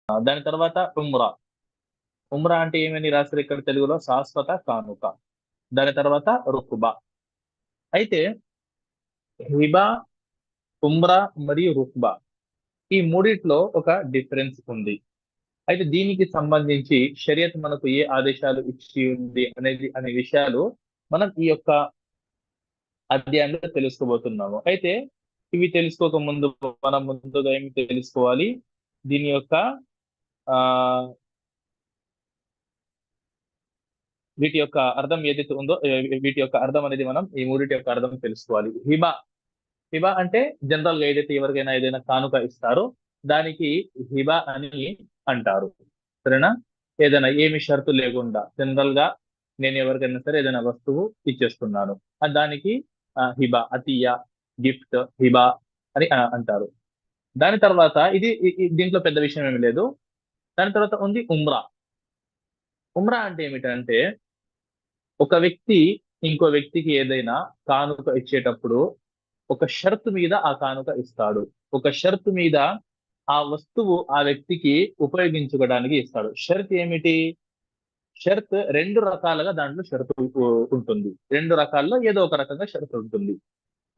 దాని తర్వాత ఉమ్రా. ఉమ్రా అంటే ఏమని రాశారు ఇక్కడ తెలుగులో? శాశ్వత కానుక. దాని తర్వాత రుక్బా. అయితే హిబా, ఉమ్రా మరియు రుక్బా ఈ మూడిట్లో ఒక డిఫరెన్స్ ఉంది. అయితే దీనికి సంబంధించి షరియత్ మనకు ఏ ఆదేశాలు ఇచ్చి ఉంది అనే విషయాలు మనం ఈ యొక్క అధ్యాయంలో తెలుసుకోబోతున్నాము. అయితే ఇవి తెలుసుకోక ముందు మనం ముందుగా ఏమి తెలుసుకోవాలి? దీని యొక్క ఆ వీటి యొక్క అర్థం ఏదైతే ఉందో వీటి యొక్క అర్థం అనేది మనం ఈ మూడిటి యొక్క అర్థం తెలుసుకోవాలి. హిబా. హిబా అంటే జనరల్ గా ఏదైతే ఎవరికైనా ఏదైనా కానుక ఇస్తారో దానికి హిబా అని అంటారు. సరేనా? ఏదైనా ఏమి షరతు లేకుండా జనరల్ గా నేను ఎవరికైనా సరే ఏదైనా వస్తువు ఇచ్చేస్తున్నాను, దానికి హిబా, అతియా, గిఫ్ట్, హిబా అని అంటారు. దాని తర్వాత దీంట్లో పెద్ద విషయం ఏమి లేదు. దాని తర్వాత ఉంది ఉమ్రా. ఉమ్రా అంటే ఏమిటంటే ఒక వ్యక్తి ఇంకో వ్యక్తికి ఏదైనా కానుక ఇచ్చేటప్పుడు ఒక షరతు మీద ఆ కానుక ఇస్తాడు. ఒక షరతు మీద ఆ వస్తువు ఆ వ్యక్తికి ఉపయోగించుకోవడానికి ఇస్తాడు. షరత్ ఏమిటి? షరత్ రెండు రకాలుగా దాంట్లో షరతు ఉంటుంది. రెండు రకాల్లో ఏదో ఒక రకంగా షరతు ఉంటుంది.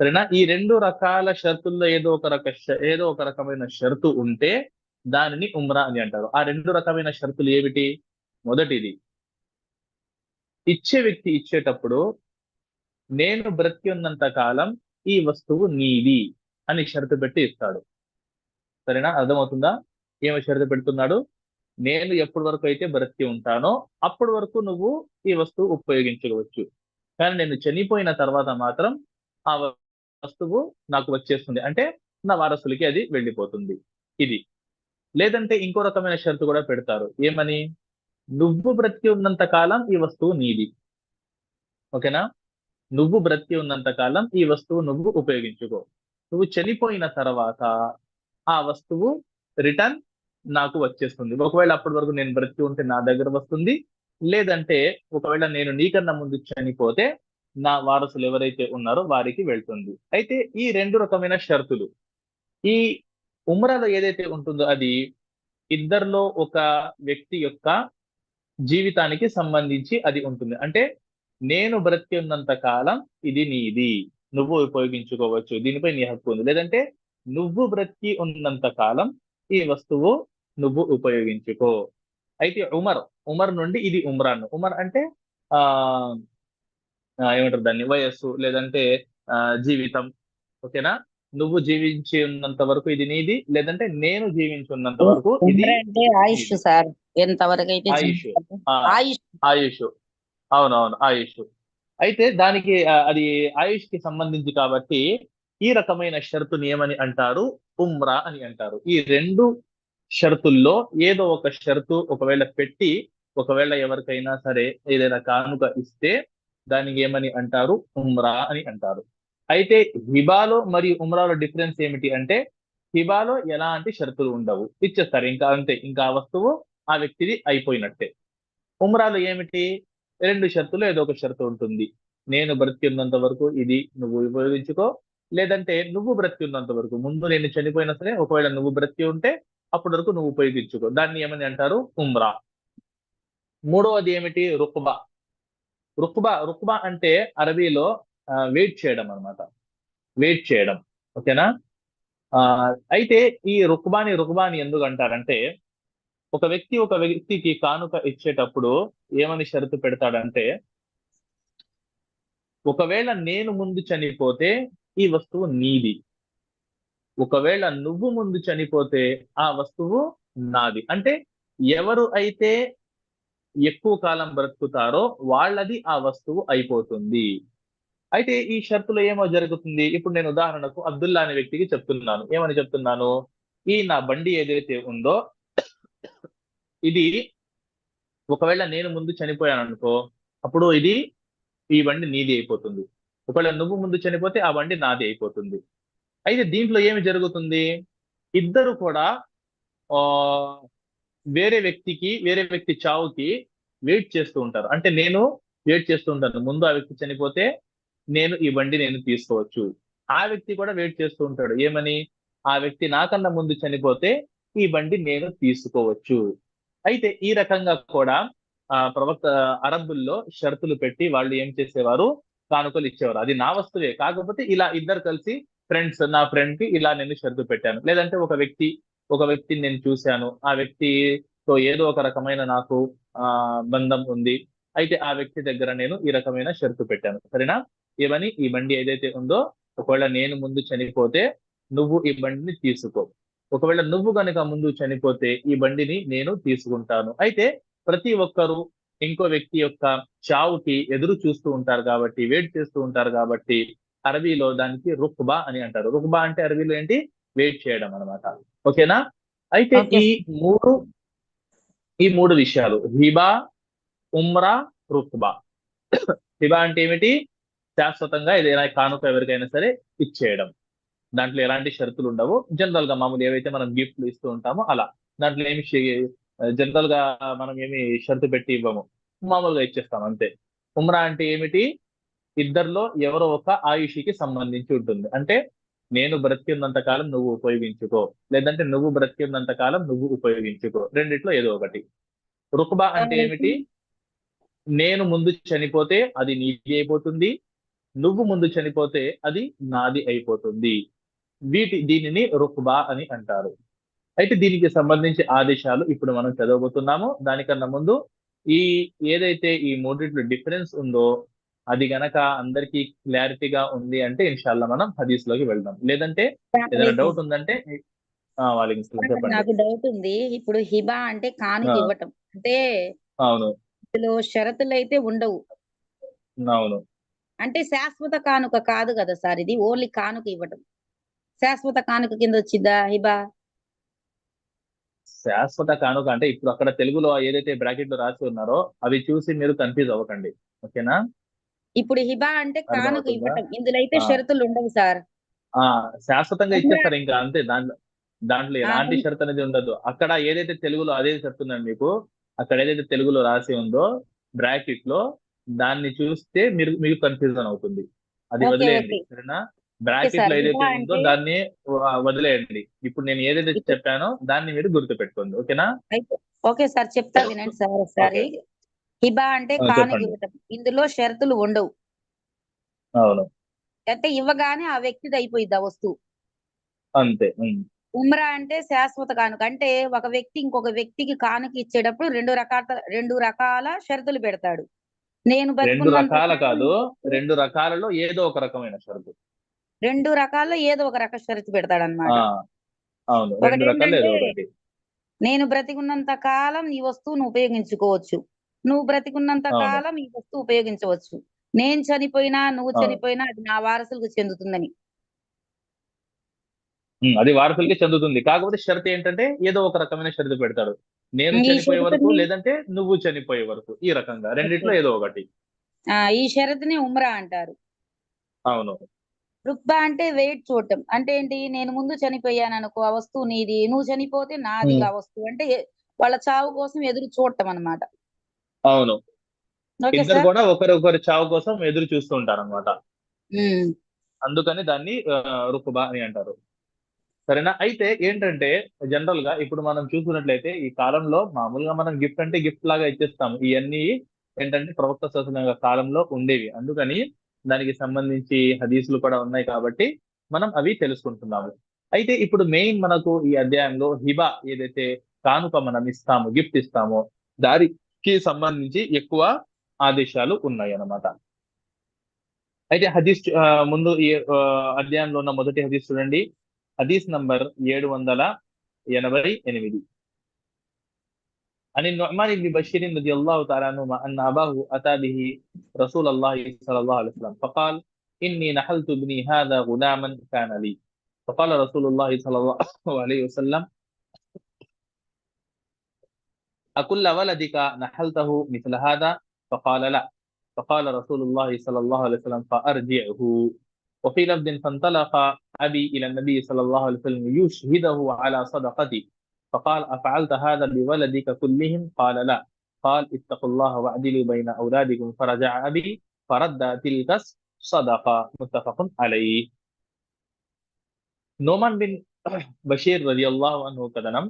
సరేనా? ఈ రెండు రకాల షరతుల్లో ఏదో ఒక రకమైన షరతు ఉంటే దానిని ఉమ్రా అని అంటారు. ఆ రెండు రకమైన షరతులు ఏమిటి? మొదటిది, ఇచ్చే వ్యక్తి ఇచ్చేటప్పుడు నేను బ్రతికి ఉన్నంత కాలం ఈ వస్తువు నీది అని షరతు పెట్టి ఇస్తాడు. సరేనా? అర్థమవుతుందా? ఏమి షరతు పెడుతున్నాడు? నేను ఎప్పటి వరకు అయితే బ్రతికి ఉంటానో అప్పటి వరకు నువ్వు ఈ వస్తువు ఉపయోగించుకోవచ్చు, కానీ నేను చనిపోయిన తర్వాత మాత్రం ఆ వస్తువు నాకు వచ్చేస్తుంది, అంటే నా వారసులకి అది వెళ్ళిపోతుంది. ఇది. లేదంటే ఇంకో రకమైన షరతు కూడా పెడతారు. ఏమని? నువ్వు బ్రతికి ఉన్నంత కాలం ఈ వస్తువు నీది. ఓకేనా? నువ్వు బ్రతికి ఉన్నంత కాలం ఈ వస్తువు నువ్వు ఉపయోగించుకో. నువ్వు చనిపోయిన తర్వాత ఆ వస్తువు రిటర్న్ నాకు వచ్చేస్తుంది. ఒకవేళ అప్పటి వరకు నేను బ్రతికి ఉంటే నా దగ్గర వస్తుంది, లేదంటే ఒకవేళ నేను నీకన్నా ముందు చనిపోతే నా వారసులు ఎవరైతే ఉన్నారో వారికి వెళ్తుంది. అయితే ఈ రెండు రకమైన షరతులు ఈ ఉమ్రాలో ఏదైతే ఉంటుందో అది ఇద్దరిలో ఒక వ్యక్తి యొక్క జీవితానికి సంబంధించి అది ఉంటుంది. అంటే నేను బ్రతికి ఉన్నంత కాలం ఇది నీది, నువ్వు ఉపయోగించుకోవచ్చు, దీనిపై నీ హక్కు ఉంది. లేదంటే నువ్వు బ్రతికి ఉన్నంత కాలం ఈ వస్తువు నువ్వు ఉపయోగించుకో. అయితే ఉమర్ నుండి ఇది ఉమ్రాన్. ఉమర్ అంటే ఆ ఏమంటారు దాన్ని? వయస్సు, లేదంటే ఆ జీవితం. ఓకేనా? నువ్వు జీవించి ఉన్నంత వరకు ఇది నీది, లేదంటే నేను జీవించి ఉన్నంత వరకు ఇది ఉమ్ర అంటే ఆయుష్ నీది. సార్. ఎంతవరకు అయితే ఆయుష్. జీవిస్తామో. ఆ ఆయుష్. ఆయుష్. అవునవును, ఆయుష్. అయితే దానికి అది ఆయుష్ కి సంబంధించి కాబట్టి ఈ రకమైన షరతుని ఏమని అంటారు? ఉమ్రా అని అంటారు. ఈ రెండు షరతుల్లో ఏదో ఒక షరతు ఒకవేళ పెట్టి ఒకవేళ ఎవరికైనా సరే ఏదైనా కానుక ఇస్తే దానికి ఏమని అంటారు? ఉమ్రా అని అంటారు. అయితే హిబాలో మరియు ఉమ్రాలో డిఫరెన్స్ ఏమిటి అంటే హిబాలో ఎలాంటి షరతులు ఉండవు, ఇచ్చేస్తారు ఇంకా అంతే, ఇంకా ఆ వస్తువు ఆ వ్యక్తిది అయిపోయినట్టే. ఉమ్రాలో ఏమిటి? రెండు షరతులు ఏదో ఒక షరతు ఉంటుంది. నేను బ్రతికి ఉన్నంత వరకు ఇది నువ్వు ఉపయోగించుకో, లేదంటే నువ్వు బ్రతికి ఉన్నంత వరకు, ముందు నేను చనిపోయినా సరే ఒకవేళ నువ్వు బ్రతికి ఉంటే అప్పటి వరకు నువ్వు ఉపయోగించుకో. దాన్ని ఏమని అంటారు? ఉమ్రా. మూడవది ఏమిటి? రుక్బా. రుక్బా అంటే అరబీలో వెయిట్ చేయడం అన్నమాట. వెయిట్ చేయడం. ఓకేనా? ఆ అయితే ఈ రుక్బాని ఎందుకు అంటారంటే ఒక వ్యక్తికి కానుక ఇచ్చేటప్పుడు ఏమని షరతు పెడతాడంటే ఒకవేళ నేను ముందు చనిపోతే ఈ వస్తువు నీది, ఒకవేళ నువ్వు ముందు చనిపోతే ఆ వస్తువు నాది. అంటే ఎవరు అయితే ఎక్కువ కాలం బ్రతుకుతారో వాళ్ళది ఆ వస్తువు అయిపోతుంది. అయితే ఈ షరతులో ఏమో జరుగుతుంది. ఇప్పుడు నేను ఉదాహరణకు అబ్దుల్లా అనే వ్యక్తికి చెప్తున్నాను. ఏమని చెప్తున్నాను? ఈ నా బండి ఏదైతే ఉందో ఇది ఒకవేళ నేను ముందు చనిపోయాను అనుకో, అప్పుడు ఈ బండి నీది అయిపోతుంది. ఒకవేళ నువ్వు ముందు చనిపోతే ఆ బండి నాది అయిపోతుంది. అయితే దీంట్లో ఏమి జరుగుతుంది? ఇద్దరు కూడా ఆ వేరే వ్యక్తి చావుకి వెయిట్ చేస్తూ ఉంటారు. అంటే నేను వెయిట్ చేస్తూ ఉంటాను, ముందు ఆ వ్యక్తి చనిపోతే ఈ బండి నేను తీసుకోవచ్చు. ఆ వ్యక్తి కూడా వెయిట్ చేస్తూ ఉంటాడు. ఏమని? ఆ వ్యక్తి నాకన్నా ముందు చనిపోతే ఈ బండి నేను తీసుకోవచ్చు. అయితే ఈ రకంగా కూడా ప్రవక్త అరబ్బుల్లో షరతులు పెట్టి వాళ్ళు ఏం చేసేవారు, కానుకలు ఇచ్చేవారు. అది నా వస్తువే, కాకపోతే ఇలా ఇద్దరు కలిసి ఫ్రెండ్స్, నా ఫ్రెండ్ కి ఇలా నేను షరతు పెట్టాను. లేదంటే ఒక వ్యక్తిని నేను చూశాను, ఆ వ్యక్తితో ఏదో ఒక రకమైన నాకు బంధం ఉంది. అయితే ఆ వ్యక్తి దగ్గర నేను ఈ రకమైన షరతు పెట్టాను, సరేనా? ఏమని, ఈ బండి ఏదైతే ఉందో, ఒకవేళ నేను ముందు చనిపోతే నువ్వు ఈ బండిని తీసుకో. ఒకవేళ నువ్వు గనుక ముందు చనిపోతే ఈ బండిని నేను తీసుకుంటాను. అయితే ప్రతి ఒక్కరూ ఇంకో వ్యక్తి యొక్క చావుకి ఎదురు చూస్తూ ఉంటారు కాబట్టి, వెయిట్ చేస్తూ ఉంటారు కాబట్టి, అరబీలో దానికి రుక్బా అని అంటారు. రుక్బా అంటే అరబీలో ఏంటి, వెయిట్ చేయడం అన్నమాట. ఓకేనా? అయితే ఓకే మూడు ఈ మూడు విషయాలు, హిబా, ఉమ్రా, రుక్బా. హిబా అంటే ఏమిటి, శాశ్వతంగా ఏదైనా కానుక ఎవరికైనా సరే ఇచ్చేయడం. దాంట్లో ఎలాంటి షరతులు ఉండవు. జనరల్ గా మామూలు ఏవైతే మనం గిఫ్ట్లు ఇస్తూ ఉంటామో అలా. దాంట్లో ఏమి జనరల్ గా మనం ఏమి షరతు పెట్టి ఇవ్వము, మామూలుగా ఇచ్చేస్తాం అంతే. ఉమ్రా అంటే ఏమిటి, ఇద్దరిలో ఎవరో ఒక ఆయుష్కి సంబంధించి ఉంటుంది. అంటే నేను బ్రతికినంత కాలం నువ్వు ఉపయోగించుకో, లేదంటే నువ్వు బ్రతికినంత కాలం నువ్వు ఉపయోగించుకో, రెండిట్లో ఏదో ఒకటి. రుక్బా అంటే ఏమిటి, నేను ముందు చనిపోతే అది నీది అయిపోతుంది, నువ్వు ముందు చనిపోతే అది నాది అయిపోతుంది. దీనిని రుక్బా అని అంటారు. అయితే దీనికి సంబంధించి ఆదేశాలు ఇప్పుడు మనం చదవబోతున్నాము. దానికన్నా ముందు ఈ ఏదైతే ఈ మూడిట్లో డిఫరెన్స్ ఉందో అది గనక అందరికీ క్లారిటీగా ఉంది అంటే ఇన్షాల్లా మనం హదీస్ లోకి వెళ్దాం. లేదంటే ఏదైనా డౌట్ ఉందంటే వాళ్ళకి చెప్పండి. నాకు డౌట్ ఉంది. ఇప్పుడు హిబా అంటే కానుక ఆ, ఇవ్వటం అంటే అవును, ఇందులో షరతులు అయితే ఉండవు. అవును. అంటే శాశ్వత కానుక కాదు కదా సార్, ఇది ఓన్లీ కానుక ఇవ్వటం. శాశ్వత కానుక కింద వచ్చిద్దా హిబా? శాశ్వత కానుక అంటే ఇప్పుడు అక్కడ తెలుగులో ఏదైతే బ్రాకెట్ లో రాసి ఉన్నారో అవి చూసి మీరు కన్ఫ్యూజ్ అవ్వకండి. ఓకేనా? ఇప్పుడు హిబా అంటే కానుక అర్థమవుతుందా? ఇవ్వటం, ఇందులో అయితే ఆ, షరతులు ఉండవు సార్. ఆ, శాశ్వతంగా ఉమ్రా ఇచ్చేస్తారు ఇంకా అంతే. దాంట్లో ఆ, ఎలాంటి షరతు అనేది ఉండదు. అక్కడ ఏదైతే తెలుగులో అదే చెప్తున్నాను మీకు. అక్కడ ఏదైతే తెలుగులో రాసి ఉందో బ్రాకెట్ లో, దాన్ని చూస్తే మీకు కన్ఫ్యూజన్ అవుతుంది. అది ఓకే వదిలేయండి, ఓకే సరేనా? Okay bracket sir. లో హిబా ఏదైతే ఉందో అంటే దాన్ని వదిలేయండి. ఇప్పుడు నేను ఏదైతే ఇప్పుడు చెప్పానో దాన్ని మీరు గుర్తు పెట్టుకోండి. ఓకేనా? అయితే ఓకే సార్, చెప్తా వినండి సార్ ఒకసారి. ఓకే, హిబా అంటే కానుక చెప్పండి. ఇవ్వటం, ఇందులో షరతులు ఉండవు. అవును, అంటే ఇవ్వగానే ఆ వ్యక్తిది అయిపోయింది ఆ వస్తువు. అంతే. ఉమ్రా అంటే శాశ్వత కానుక. అంటే ఒక వ్యక్తి ఇంకొక వ్యక్తికి కానుక ఇచ్చేటప్పుడు రెండు రకాల షరతులు పెడతాడు. నేను రెండు బతికున్నంత రకాల కాలం కాదు, ఈ వస్తువు, రెండు రకాలలో ఏదో ఒక రకమైన షరతు. రెండు రకాల్లో ఏదో ఒక రక షరతు ఆ, పెడతాడన్నమాట. అవును, రెండు రకాలు ఒకటేంటంటే, ఏదో ఒకటి. నేను బ్రతికున్నంత కాలం ఈ వస్తువును ఉపయోగించుకోవచ్చు. నువ్వు బ్రతికున్నంత అవును, కాలం ఈ వస్తువు ఉపయోగించవచ్చు. నేను చనిపోయినా, నువ్వు అవును. చనిపోయినా అది నా వారసులకు చెందుతుందని. అది వారసులకే చెందుతుంది. కాకపోతే షరతు ఏంటంటే ఏదో ఒక రకమైన షరతు పెడతాడు. నేను ఈ చనిపోయే వరకు, షరతుని లేదంటే నువ్వు చనిపోయే వరకు, ఈ రకంగా ఓకే. రెండిట్లో ఏదో ఒకటి. ఈ షరతుని ఉమ్రా అంటారు. అవును, రుక్బా అంటే వెయిట్ చూడటం. అంటే ఏంటి? నేను ముందు చనిపోయాననుకో, ఆ వస్తువు నీది. నువ్వు చనిపోతే నాది ఉమ్, ఆ వస్తువు. అంటే వాళ్ళ చావు కోసం ఎదురు చూడటం అన్నమాట. అవును. ఓకే ఇద్దరు సార్? కూడా ఒకరొకరి చావు కోసం ఎదురు చూస్తూ ఉంటారన్నమాట. హ్మ్. అందుకని దాన్ని రుకుబా అని అంటారు. సరేనా? అయితే ఏంటంటే జనరల్ గా ఇప్పుడు మనం చూసుకున్నట్లయితే ఈ కాలంలో మామూలుగా మనం గిఫ్ట్ అంటే గిఫ్ట్ లాగా ఇచ్చేస్తాం. ఇవన్నీ ఏంటంటే ప్రవక్త సల్లాల్లాహు కాలంలో ఉండేవి. అందుకని దానికి సంబంధించి హదీసులు కూడా ఉన్నాయి కాబట్టి మనం అవి తెలుసుకుంటున్నాము. అయితే ఇప్పుడు మెయిన్ మనకు ఈ అధ్యాయంలో హిబా ఏదైతే కానుక మనం ఇస్తాము, గిఫ్ట్ ఇస్తామో దానికి సంబంధించి ఎక్కువ ఆదేశాలు ఉన్నాయి అన్నమాట. అయితే హదీస్ ముందు ఈ అధ్యాయంలో ఉన్న మొదటి హదీస్ చూడండి. హదీస్ నంబర్ 788. عن النعمان بن بشير رضي الله تعالى عنهما أن أباه أتى به رسول الله صلى الله عليه وسلم فقال إني نحلت ابني هذا غلاما كان لي. فقال رسول الله صلى الله عليه وسلم أكل ولدك نحلته مثل هذا؟ فقال لا. فقال رسول الله صلى الله عليه وسلم فأرجعه. وفي لفظ فانطلق أبي إلى النبي صلى الله عليه وسلم يشهده على صدقتي. فقال أفعلت هذا بولدك كلهم؟ قال لا. قال اتقوا الله واعدلوا بين أولادكم. فرجع أبي فرد تلك الصدقة. متفق عليه. నోమాన్ బిన్ బషీర్ రదియల్లాహు అన్హు కథనం.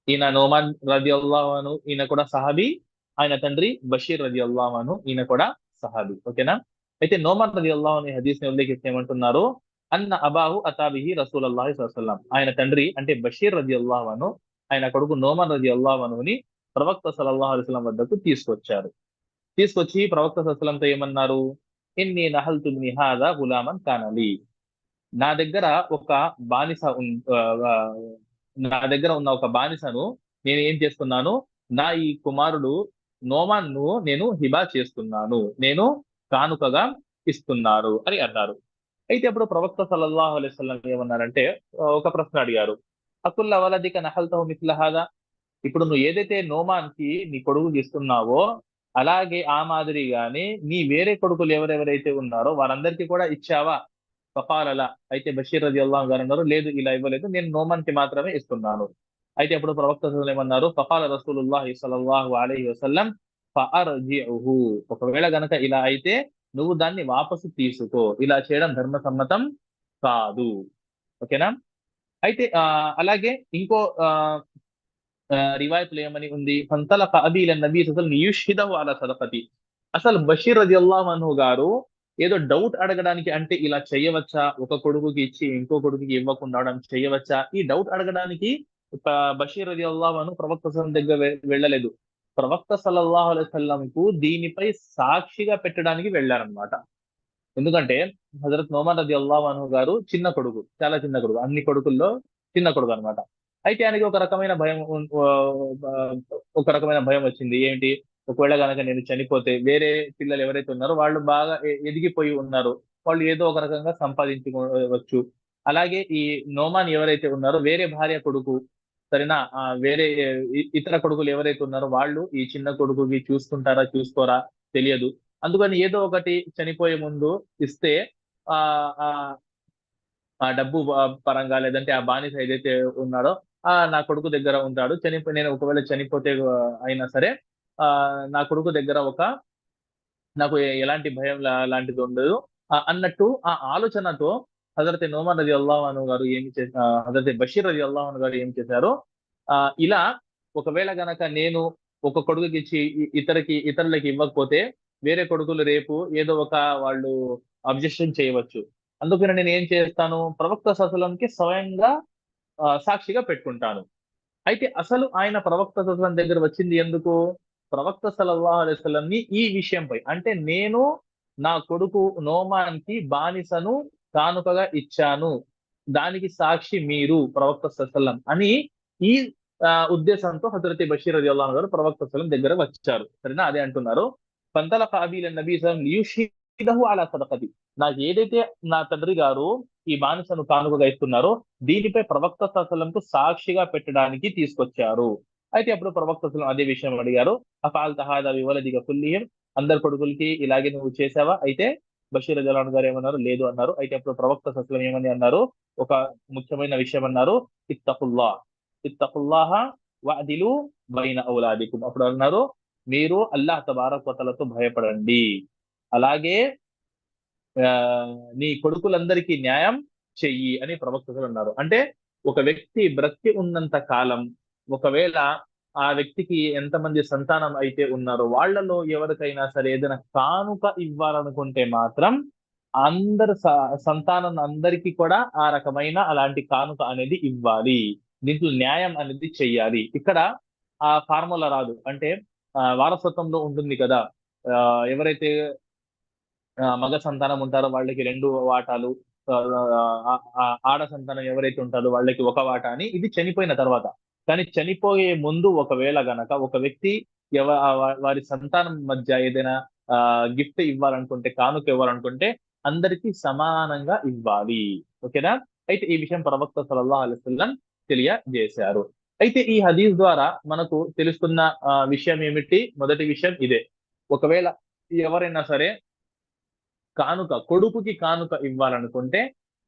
ఈయన నోమాన్ రదియల్లాహు అన్హు, ఈయన కూడా సహాబీ. ఆయన తండ్రి బషీర్ రదియల్లాహు అన్హు, ఈయన కూడా సహాబీ. ఓకేనా? అయితే నోమాన్ రదియల్లాహు అనే హదీస్ ని ఉల్లేఖిస్తే ఏమంటున్నారు? అన్న అబాహు అతాబిహి రసూలల్లాహి సల్లల్లాహు అలైహి వసల్లం. ఆయన తండ్రి అంటే బషీర్ రదియల్లాహు అన్హు, ఆయన కొడుకు నోమాన్ రదియల్లాహు అన్హుని ప్రవక్త సల్లల్లాహు అలైహి వసల్లం వద్దకు తీసుకొచ్చారు. తీసుకొచ్చి ప్రవక్త సల్లల్లాహు అలైహి వసల్లంతో ఏమన్నారు? ఇన్ని నహల్తు మిన్ హాదా గులామన్ కానలి. నా దగ్గర ఒక బానిస నా దగ్గర ఉన్న ఒక బానిసను నేను ఏం చేస్తున్నాను? నా ఈ కుమారుడు నోమాన్‌ను నేను హిబా చేస్తున్నాను. నేను కానుకగా ఇస్తున్నారు అని అన్నారు. అయితే అప్పుడు ప్రవక్త సల్లల్లాహు అలైహి వసల్లం ఏమన్నారంటే ఒక ప్రశ్న అడిగారు. అకుల్ల వలదిక నహల్తహు మిస్ల హాదా? ఇప్పుడు నువ్వు ఏదైతే నోమాన్‌కి నీ కొడుకుకి ఇస్తున్నావో, అలాగే ఆ మాదిరిగానే నీ వేరే కొడుకులు ఎవరెవరైతే ఉన్నారో వారందరికీ కూడా ఇచ్చావా? ఫఖాల లా. అయితే బషీర్ రలియల్లాహు అన్హు గారు అన్నారు, లేదు ఇలా ఇవ్వలేదు. నేను నోమాన్‌కి మాత్రమే ఇస్తున్నాను. అయితే అప్పుడు ప్రవక్త సల్లల్లాహు అలైహి వసల్లం ఏమన్నారు? ఫఖాల రసూలుల్లాహి సల్లల్లాహు అలైహి వసల్లం ఫఅర్జిఉహు. ఒకవేళ గనక ఇలా అయితే నువ్వు దాన్ని వాపసు తీసుకో. ఇలా చేయడం ధర్మసమ్మతం కాదు. ఓకేనా? అయితే అలాగే ఇంకో రివాయత్‌లో ఏమని ఉంది? ఫంతలక అబీ ఇలన్ నబీ సల్లల్లాహు అలైహి వసల్లం లియుష్హిదహు అలా సదకతి. అసలు బషీర్ రలియల్లాహు అన్హు గారు ఏదో డౌట్ అడగడానికి, అంటే ఇలా చేయవచ్చా? ఒక కొడుకుకి ఇచ్చి ఇంకో కొడుకుకి ఇవ్వకుండా ఉండడం చేయవచ్చా? ఈ డౌట్ అడగడానికి బషీర్ రలియల్లాహు అన్హు ప్రవక్త సల్లల్లాహు అలైహి వసల్లం దగ్గర వెళ్ళలేదు. ప్రవక్త సల్లల్లాహు అలైహి వసల్లంకు దీనిపై సాక్షిగా పెట్టడానికి వెళ్లారన్నమాట. ఎందుకంటే హజరత్ నోమాన్ రలియల్లాహు అన్హు గారు చిన్న కొడుకు. చాలా చిన్న కొడుకు. అన్ని కొడుకుల్లో చిన్న కొడుకన్నమాట. అయితే ఆయనకి ఒక రకమైన భయం ఒక రకమైన భయం వచ్చింది. ఏంటి? ఒకవేళ గనక నేను చనిపోతే వేరే పిల్లలు ఎవరైతే ఉన్నారో వాళ్ళు బాగా ఎదిగిపోయి ఉన్నారు. వాళ్ళు ఏదో ఒక రకంగా సంపాదించుకోవచ్చు. అలాగే ఈ నోమాన్ ఎవరైతే ఉన్నారో వేరే భార్య కొడుకు, సరేనా? వేరే ఇతర కొడుకులు ఎవరైతే ఉన్నారో వాళ్ళు ఈ చిన్న కొడుకుకి చూసుకుంటారా? చూసుకోరా? తెలియదు. అందుకని ఏదో ఒకటి చనిపోయే ముందు ఇస్తే ఆహ్, ఆహ్, ఆ డబ్బు పరంగా లేదంటే ఆ బానిస ఏదైతే ఉన్నాడో నా కొడుకు దగ్గర ఉంటాడు. నేను ఒకవేళ చనిపోతే అయినా సరే నా కొడుకు దగ్గర నాకు ఎలాంటి భయం లాంటిది ఉండదు. అన్నట్టు ఆ ఆలోచనతో హజరత్ నోమర్ రలియల్లాహు అన్హు గారు హజరత్ బషీర్ రలియల్లాహు అన్హు గారు ఏం చేశారు? ఇలా ఒకవేళ గనక నేను ఒక కొడుకుకిచ్చి ఇతరులకి ఇవ్వకపోతే వేరే కొడుకులు రేపు ఏదో ఒక వాళ్ళు అబ్జెక్షన్ చేయవచ్చు. అందుకని నేనేం చేస్తాను? ప్రవక్త సల్లల్లాహు స్వయంగా సాక్షిగా పెట్టుకుంటాను. అయితే అసలు ఆయన ప్రవక్త సల్లల్లాహు అలైహి వసల్లం దగ్గర వచ్చింది ఎందుకు? ప్రవక్త సల్లల్లాహు అలైహి వసల్లంని ఈ విషయంపై, అంటే నేను నా కొడుకు నోమాన్‌కి బానిసను కానుకగా ఇచ్చాను. దానికి సాక్షి మీరు ప్రవక్త సల్లల్లాహు అలైహి వసల్లం అని ఈ ఉద్దేశంతో హజరత్ బషీర్ రలియల్లాహు అన్హు గారు ప్రవక్త సల్లల్లాహు అలైహి వసల్లం దగ్గర వచ్చారు. సరేనా? అదే అంటున్నారు. ఫంతలక అబీ ఇలన్ నబీ సల్లల్లాహు అలైహి వసల్లం లియుషహిదహు అలా సదకతి. నాకు ఏదైతే నా తండ్రి గారు ఈ బానిసను కానుకగా ఇస్తున్నారో దీనిపై ప్రవక్త సల్లల్లాహు సాక్షిగా పెట్టడానికి తీసుకొచ్చారు. అయితే అప్పుడు ప్రవక్త సల్లల్లాహు అదే విషయం అడిగారు. అఫఅల్త హాదా బివలదిక కుల్లిహిం. అందరి కొడుకులకి ఇలాగే నువ్వు చేసావా? అయితే బషీర్ రలియల్లాహు అన్హు గారు ఏమన్నారు? లేదు అన్నారు. అయితే అప్పుడు ప్రవక్త సల్లల్లాహు ఏమని అన్నారు? ఒక ముఖ్యమైన విషయం అన్నారు. ఇత్తఖుల్లాహ్. ఇత్తఖుల్లాహ వఅదిలు బైన ఔలాదికుం. అప్పుడు అన్నారు, మీరు అల్లాహ్ తబారక వ తఆలాతో భయపడండి. అలాగే నీ కొడుకులందరికీ న్యాయం చెయ్యి అని ప్రవక్త అన్నారు. అంటే ఒక వ్యక్తి బ్రతికి ఉన్నంత కాలం ఒకవేళ ఆ వ్యక్తికి ఎంతమంది సంతానం అయితే ఉన్నారో వాళ్ళలో ఎవరికైనా సరే ఏదైనా కానుక ఇవ్వాలనుకుంటే మాత్రం అందరు సంతానం అందరికీ కూడా ఆ రకమైన అలాంటి కానుక అనేది ఇవ్వాలి. దీంట్లో న్యాయం అనేది చెయ్యాలి. ఇక్కడ ఆ ఫార్ములా రాదు. అంటే వారసత్వంలో ఉంటుంది కదా! ఎవరైతే మగ సంతానం ఉంటారో వాళ్ళకి 2 వాటాలు. ఆహ్, ఆడ సంతానం ఎవరైతే ఉంటారో వాళ్ళకి ఒక వాటా అని ఇది చనిపోయిన తర్వాత. కానీ చనిపోయే ముందు ఒకవేళ గనక ఒక వ్యక్తి వారి సంతానం మధ్య ఏదైనా గిఫ్ట్ ఇవ్వాలనుకుంటే, కానుక ఇవ్వాలనుకుంటే అందరికి సమానంగా ఇవ్వాలి. ఓకేనా? అయితే ఈ విషయం ప్రవక్త సల్లల్లాహు అలైహి వసల్లం తెలియజేశారు. అయితే ఈ హదీస్ ద్వారా మనకు తెలుస్తున్న విషయం ఏమిటి? మొదటి విషయం ఇదే. ఒకవేళ ఎవరైనా సరే కొడుకుకి కానుక ఇవ్వాలనుకుంటే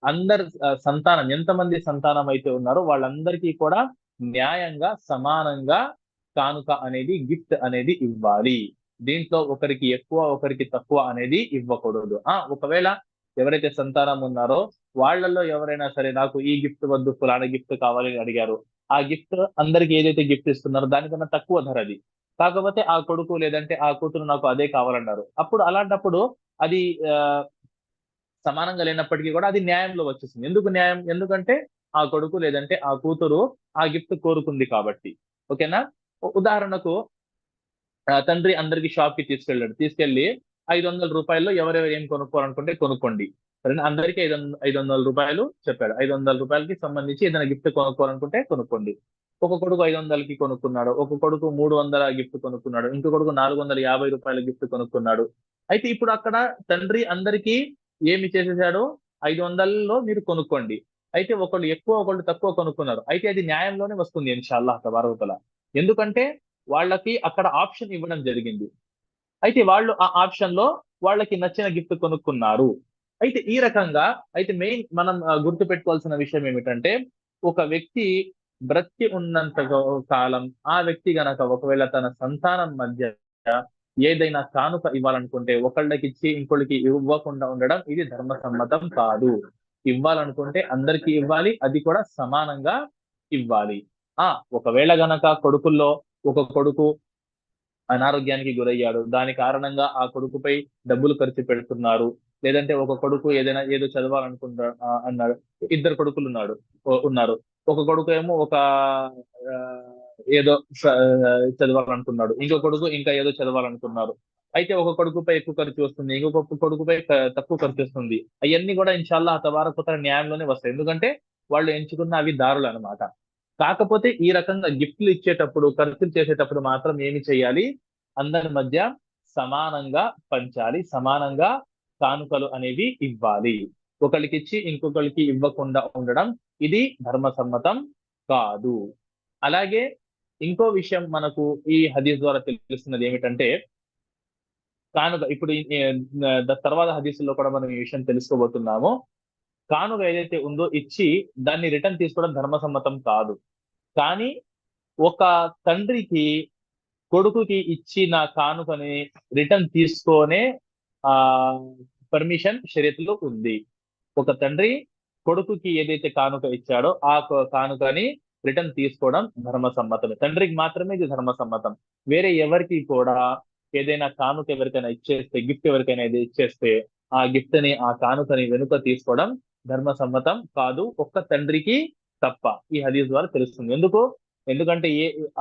అందరు సంతానం ఎంతమంది సంతానం అయితే ఉన్నారో వాళ్ళందరికీ కూడా న్యాయంగా, సమానంగా కానుక అనేది, గిఫ్ట్ అనేది ఇవ్వాలి. దీంట్లో ఒకరికి ఎక్కువ, ఒకరికి తక్కువ అనేది ఇవ్వకూడదు. ఒకవేళ ఎవరైతే సంతానం ఉన్నారో వాళ్ళల్లో ఎవరైనా సరే నాకు ఈ గిఫ్ట్ వద్దు, ఫలానా గిఫ్ట్ కావాలి అని అడిగారు, ఆ గిఫ్ట్ అందరికి ఏదైతే గిఫ్ట్ ఇస్తున్నారో దానికన్నా తక్కువ ధర అది. కాకపోతే ఆ కొడుకు లేదంటే ఆ కూతురు నాకు అదే కావాలన్నారు, అప్పుడు అలాంటప్పుడు అది ఆ, సమానంగా లేనప్పటికీ కూడా అది న్యాయంలో వచ్చేసింది. ఎందుకు న్యాయం? ఎందుకంటే ఆ కొడుకు లేదంటే ఆ కూతురు ఆ గిఫ్ట్ కోరుకుంది కాబట్టి. ఓకేనా? ఉదాహరణకు తండ్రి అందరికి షాప్ కి తీసుకెళ్ళాడు, తీసుకెళ్లి 500 రూపాయల్లో ఎవరెవరు ఏం కొనుక్కోవాలనుకుంటే కొనుక్కోండి, సరేనా, అందరికీ 500 రూపాయలు చెప్పాడు. 500 రూపాయలకి సంబంధించి ఏదైనా గిఫ్ట్ కొనుక్కోవాలనుకుంటే కొనుక్కోండి. ఒక కొడుకు 500కి కొనుక్కున్నాడు, ఒక కొడుకు 300 గిఫ్ట్ కొనుక్కున్నాడు, ఇంకో కొడుకు 450 రూపాయల గిఫ్ట్ కొనుక్కున్నాడు. అయితే ఇప్పుడు అక్కడ తండ్రి అందరికీ ఏమి చేసేసాడు? 500లో మీరు కొనుక్కోండి. అయితే ఒకళ్ళు ఎక్కువ ఒకళ్ళు తక్కువ కొనుక్కున్నారు, అయితే అది న్యాయంలోనే వస్తుంది ఇన్షాల్లాహ్ తబారకుతల. ఎందుకంటే వాళ్ళకి అక్కడ ఆప్షన్ ఇవ్వడం జరిగింది. అయితే వాళ్ళు ఆ ఆప్షన్ లో వాళ్ళకి నచ్చిన గిఫ్ట్ కొనుక్కున్నారు. అయితే ఈ రకంగా అయితే మెయిన్ మనం గుర్తు పెట్టుకోవాల్సిన విషయం ఏమిటంటే, ఒక వ్యక్తి బ్రతికి ఉన్నంత కాలం ఆ వ్యక్తి గనక ఒకవేళ తన సంతానం మధ్య ఏదైనా కానుక ఇవ్వాలనుకుంటే ఒకళ్ళకి ఇచ్చి ఇంకొకళ్ళకి ఇవ్వకుండా ఉండడం ఇది ధర్మసమ్మతం కాదు. ఇవ్వాలనుకుంటే అందరికీ ఇవ్వాలి, అది కూడా సమానంగా ఇవ్వాలి. ఆ ఒకవేళ గనక కొడుకుల్లో ఒక కొడుకు అనారోగ్యానికి గురయ్యాడు, దాని కారణంగా ఆ కొడుకుపై డబ్బులు ఖర్చు పెడుతున్నారు, లేదంటే ఒక కొడుకు ఏదో అన్నాడు, ఇద్దరు కొడుకులు ఉన్నారు. ఒక కొడుకు ఏమో ఒక ఆ, ఏదో చదవాలనుకున్నాడు, ఇంకో కొడుకు ఇంకా ఏదో చదవాలనుకున్నారు. అయితే ఒక కొడుకుపై ఎక్కువ ఖర్చు వస్తుంది, ఇంకొక కొడుకుపై తక్కువ ఖర్చు వస్తుంది. అవన్నీ కూడా ఇన్షాల్లా తబారకుత న్యాయంలోనే వస్తాయి, ఎందుకంటే వాళ్ళు ఎంచుకున్న అవి దారులు అన్నమాట. కాకపోతే ఈ రకంగా గిఫ్ట్లు ఇచ్చేటప్పుడు, ఖర్చులు చేసేటప్పుడు మాత్రం ఏమి చేయాలి? అందరి మధ్య సమానంగా పంచాలి, సమానంగా కానుకలు అనేవి ఇవ్వాలి. ఒకరికి ఇచ్చి ఇంకొకరికి ఇవ్వకుండా ఉండడం ఇది ధర్మసమ్మతం కాదు. అలాగే ఇంకో విషయం మనకు ఈ హదీస్ ద్వారా తెలుస్తున్నది ఏమిటంటే, కానుక ఇప్పుడు తర్వాత హదీసుల్లో కూడా మనం ఈ విషయం తెలుసుకోబోతున్నాము. కానుక ఏదైతే ఉందో ఇచ్చి దాన్ని రిటర్న్ తీసుకోవడం ధర్మసమ్మతం కాదు. కానీ ఒక తండ్రికి కొడుకుకి ఇచ్చిన కానుకని రిటర్న్ తీసుకొనే ఆ పర్మిషన్ షరియతులో ఉంది. ఒక తండ్రి కొడుకుకి ఏదైతే కానుక ఇచ్చాడో ఆ కానుకని రిటర్న్ తీసుకోవడం ధర్మసమ్మతమే. తండ్రికి మాత్రమే ఇది ధర్మసమ్మతం. వేరే ఎవరికి కూడా ఏదైనా కానుక ఎవరికైనా ఇచ్చేస్తే, గిఫ్ట్ ఎవరికైనా ఇది ఇచ్చేస్తే ఆ గిఫ్ట్ ని, ఆ కానుకని వెనుక తీసుకోవడం ధర్మసమ్మతం కాదు, ఒక్క తండ్రికి తప్ప. ఈ హదీస్ ద్వారా తెలుస్తుంది. ఎందుకంటే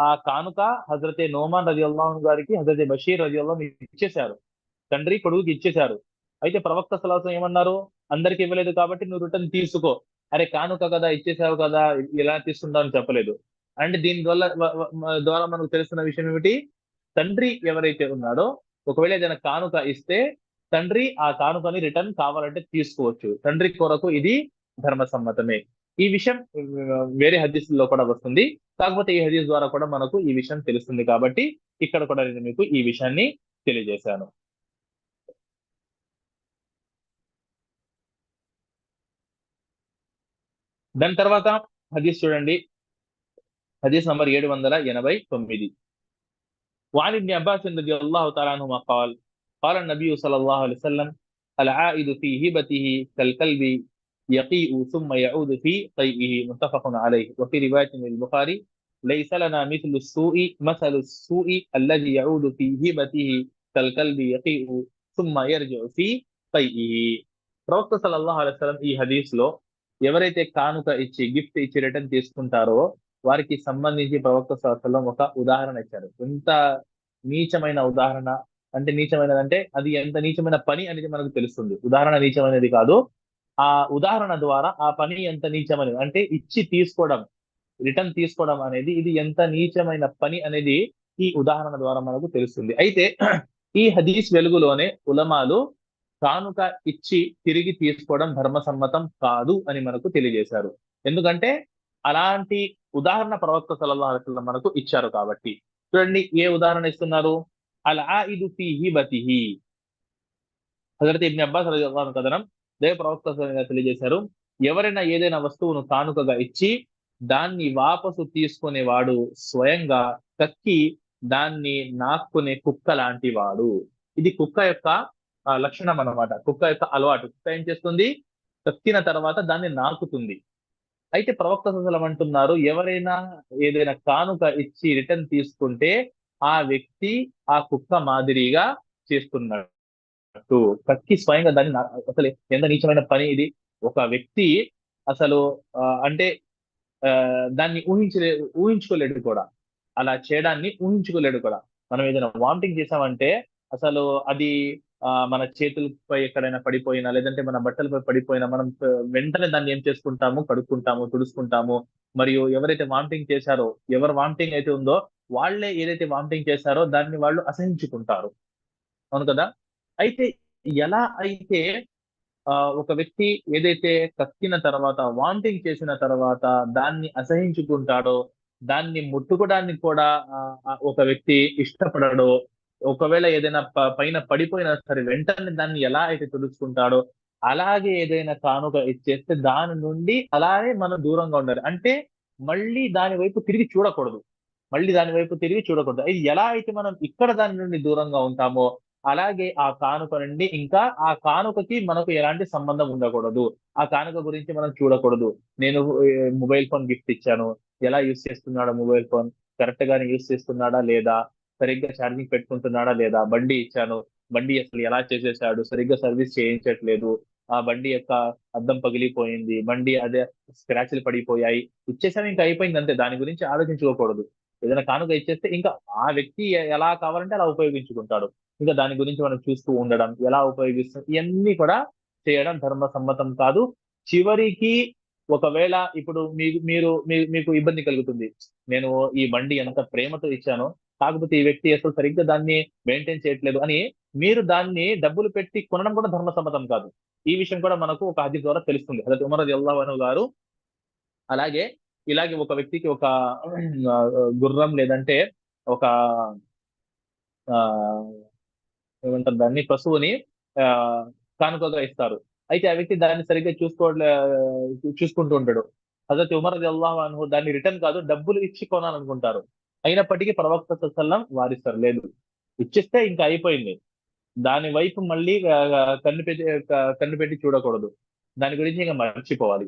ఆ కానుక హజరతే నోమాన్ రజియల్లాహు గారికి హజరతే బషీర్ రజియల్లాహు ఇచ్చేశారు, తండ్రి కొడుకుకి ఇచ్చేశారు. అయితే ప్రవక్త సల్లల్లాహు అలైహి వసల్లం ఏమన్నారు? అందరికి ఇవ్వలేదు కాబట్టి నువ్వు రిటర్న్ తీసుకో. అరే కానుక కదా, ఇచ్చేసావు కదా, ఇలా తీసుకుంటావు అని చెప్పలేదు. అంటే దీని ద్వారా మనకు తెలుస్తున్న విషయం ఏమిటి? తండ్రి ఎవరైతే ఉన్నాడో ఒకవేళ ఏదైనా కానుక ఇస్తే తండ్రి ఆ కానుకని రిటర్న్ కావాలంటే తీసుకోవచ్చు. తండ్రి కొరకు ఇది ధర్మసమ్మతమే. ఈ విషయం వేరే హదీసుల్లో కూడా వస్తుంది. కాకపోతే ఈ హదీస్ ద్వారా కూడా మనకు ఈ విషయం తెలుస్తుంది కాబట్టి ఇక్కడ కూడా నేను మీకు ఈ విషయాన్ని తెలియజేశాను. దాని తర్వాత హదీస్ చూడండి, హదీస్ నంబర్ 789. وعن ابن عباس رضي الله تعالى عنهما قال قال النبي صلى الله عليه وسلم العائد في هبته كالكلب يقيء ثم يعود في قيئه متفق عليه. وفي رواية للبخاري ليس لنا مثل السوء الذي يعود في هبته كالكلب يقيء ثم يرجع في قيئه. ప్రవక్త సల్లల్లాహు అలైహి వసల్లం ఈ హదీస్ లో ఎవరైతే కానుక ఇచ్చి గిఫ్ట్ ఇచ్చి రిటర్న్ తీసుకుంటారో వారికి సంబంధించి ప్రవక్త సల్లల్లాహు అలైహి వసల్లం ఒక ఉదాహరణ ఇచ్చారు. ఎంత నీచమైన ఉదాహరణ అంటే, నీచమైనదంటే అది ఎంత నీచమైన పని అనేది మనకు తెలుస్తుంది. ఉదాహరణ నీచమైనది కాదు, ఆ ఉదాహరణ ద్వారా ఆ పని ఎంత నీచమైనది అంటే ఇచ్చి తీసుకోవడం, రిటర్న్ తీసుకోవడం అనేది ఇది ఎంత నీచమైన పని అనేది ఈ ఉదాహరణ ద్వారా మనకు తెలుస్తుంది. అయితే ఈ హదీస్ వెలుగులోనే ఉలమాలు కానుక ఇచ్చి తిరిగి తీసుకోవడం ధర్మసమ్మతం కాదు అని మనకు తెలియజేశారు. ఎందుకంటే అలాంటి ఉదాహరణ ప్రవక్త సల్లల్లాహు అలైహి వసల్లం మనకు ఇచ్చారు కాబట్టి. చూడండి ఏ ఉదాహరణ ఇస్తున్నారు? అల్ ఆయిదు ఫీ హిబతిహి. హజరత్ ఇబ్న్ అబ్బాస్ రలియల్లాహు అన్హు కథనం, దేవ ప్రవక్త సల్లల్లాహు అలైహి వసల్లం తెలియజేశారు, ఎవరైనా ఏదైనా వస్తువును కానుకగా ఇచ్చి దాన్ని వాపసు తీసుకునేవాడు స్వయంగా కక్కి దాన్ని నాక్కునే కుక్క లాంటి వాడు. ఇది కుక్క యొక్క లక్షణం అన్నమాట. కుక్క యొక్క అలవాటు. కుక్క ఏం చేస్తుంది? కక్కిన తర్వాత దాన్ని నాకుతుంది. అయితే ప్రవక్త సల్లల్లాహు అలైహి వసల్లం అంటున్నారు, ఎవరైనా ఏదైనా కానుక ఇచ్చి రిటర్న్ తీసుకుంటే ఆ వ్యక్తి ఆ కుక్క మాదిరిగా చేస్తున్నాడు. కక్కి స్వయంగా దాన్ని అసలు ఎంత నీచమైన పని ఇది. ఒక వ్యక్తి అసలు అంటే దాన్ని ఊహించుకోలేడు కూడా. అలా చేయడాన్ని ఊహించుకోలేడు కూడా. మనం ఏదైనా వామిటింగ్ చేసామంటే అసలు అది మన చేతులపై ఎక్కడైనా పడిపోయినా, లేదంటే మన బట్టలపై పడిపోయినా మనం వెంటనే దాన్ని ఏం చేసుకుంటాము? కడుక్కుంటాము, తుడుచుకుంటాము. మరియు ఎవరైతే వామిటింగ్ చేశారో, ఎవరు వామిటింగ్ అయితే ఉందో వాళ్ళే ఏదైతే వామిటింగ్ చేశారో దాన్ని వాళ్ళు అసహించుకుంటారు. అవును కదా! అయితే ఎలా అయితే ఒక వ్యక్తి ఏదైతే కక్కిన తర్వాత, వామిటింగ్ చేసిన తర్వాత దాన్ని అసహించుకుంటాడో, దాన్ని ముట్టుకోవడానికి కూడా ఒక వ్యక్తి ఇష్టపడడో, ఒకవేళ ఏదైనా పైన పడిపోయినా సరే వెంటనే దాన్ని ఎలా అయితే తుడుచుకుంటాడో, అలాగే ఏదైనా కానుక ఇచ్చేస్తే దాని నుండి అలానే మనం దూరంగా ఉండాలి. అంటే మళ్ళీ దాని వైపు తిరిగి చూడకూడదు. మళ్ళీ దాని వైపు తిరిగి చూడకూడదు. ఇది ఎలా అయితే మనం ఇక్కడ దాని నుండి దూరంగా ఉంటామో, అలాగే ఆ కానుక నుండి ఇంకా ఆ కానుకకి మనకు ఎలాంటి సంబంధం ఉండకూడదు. ఆ కానుక గురించి మనం చూడకూడదు. నేను మొబైల్ ఫోన్ గిఫ్ట్ ఇచ్చాను. ఎలా యూజ్ చేస్తున్నాడో మొబైల్ ఫోన్, కరెక్ట్ గానే యూజ్ చేస్తున్నాడా లేదా? సరిగ్గా ఛార్జింగ్ పెట్టుకుంటున్నాడా లేదా? బండి ఇచ్చాను. బండి అసలు ఎలా చేసేసాడు? సరిగ్గా సర్విస్ చేయించట్లేదు. ఆ బండి యొక్క అద్దం పగిలిపోయింది. బండి అదే స్క్రాచ్‌లు పడిపోయాయి. ఇచ్చేసాం ఇంకా అయిపోయింది అంతే. దాని గురించి ఆలోచించుకోకూడదు. ఏదైనా కానుక ఇచ్చేస్తే ఇంకా ఆ వ్యక్తి ఎలా కావాలంటే అలా ఉపయోగించుకుంటాడు. ఇంకా దాని గురించి మనం చూస్తూ ఉండడం, ఎలా ఉపయోగిస్తాం ఇయన్నీ కూడా చేయడం ధర్మ సమ్మతం కాదు. చివరికి ఒకవేళ ఇప్పుడు మీకు ఇబ్బంది కలుగుతుంది. నేను ఈ బండి ఎంత ప్రేమతో ఇచ్చానో, కాకపోతే ఈ వ్యక్తి అసలు సరిగ్గా దాన్ని మెయింటైన్ చేయట్లేదు అని మీరు దాన్ని డబ్బులు పెట్టి కొనడం కూడా ధర్మ సమ్మతం కాదు. ఈ విషయం కూడా మనకు ఒక హదీస్ ద్వారా తెలుస్తుంది. హజరత్ ఉమర్ రలియల్లాహు అన్హు గారు అలాగే ఇలాగే ఒక వ్యక్తికి ఒక గుర్రం లేదంటే ఒక ఆహ్, ఏమంటారు దాన్ని? పశువుని ఆహ్, కానుకగా ఇస్తారు. అయితే ఆ వ్యక్తి దాన్ని సరిగ్గా చూసుకుంటూ ఉంటాడు. హజరత్ ఉమర్ రలియల్లాహు అన్హు దాన్ని రిటర్న్ కాదు డబ్బులు ఇచ్చి కొనాలనుకుంటారు. అయినప్పటికీ ప్రవక్త సల్లల్లాహు వారిస్తారు. లేదు. ఇచ్చేస్తే ఇంక అయిపోయింది. దాని వైపు మళ్ళీ కన్ను పెట్టి చూడకూడదు. దాని గురించి ఇంక మర్చిపోవాలి.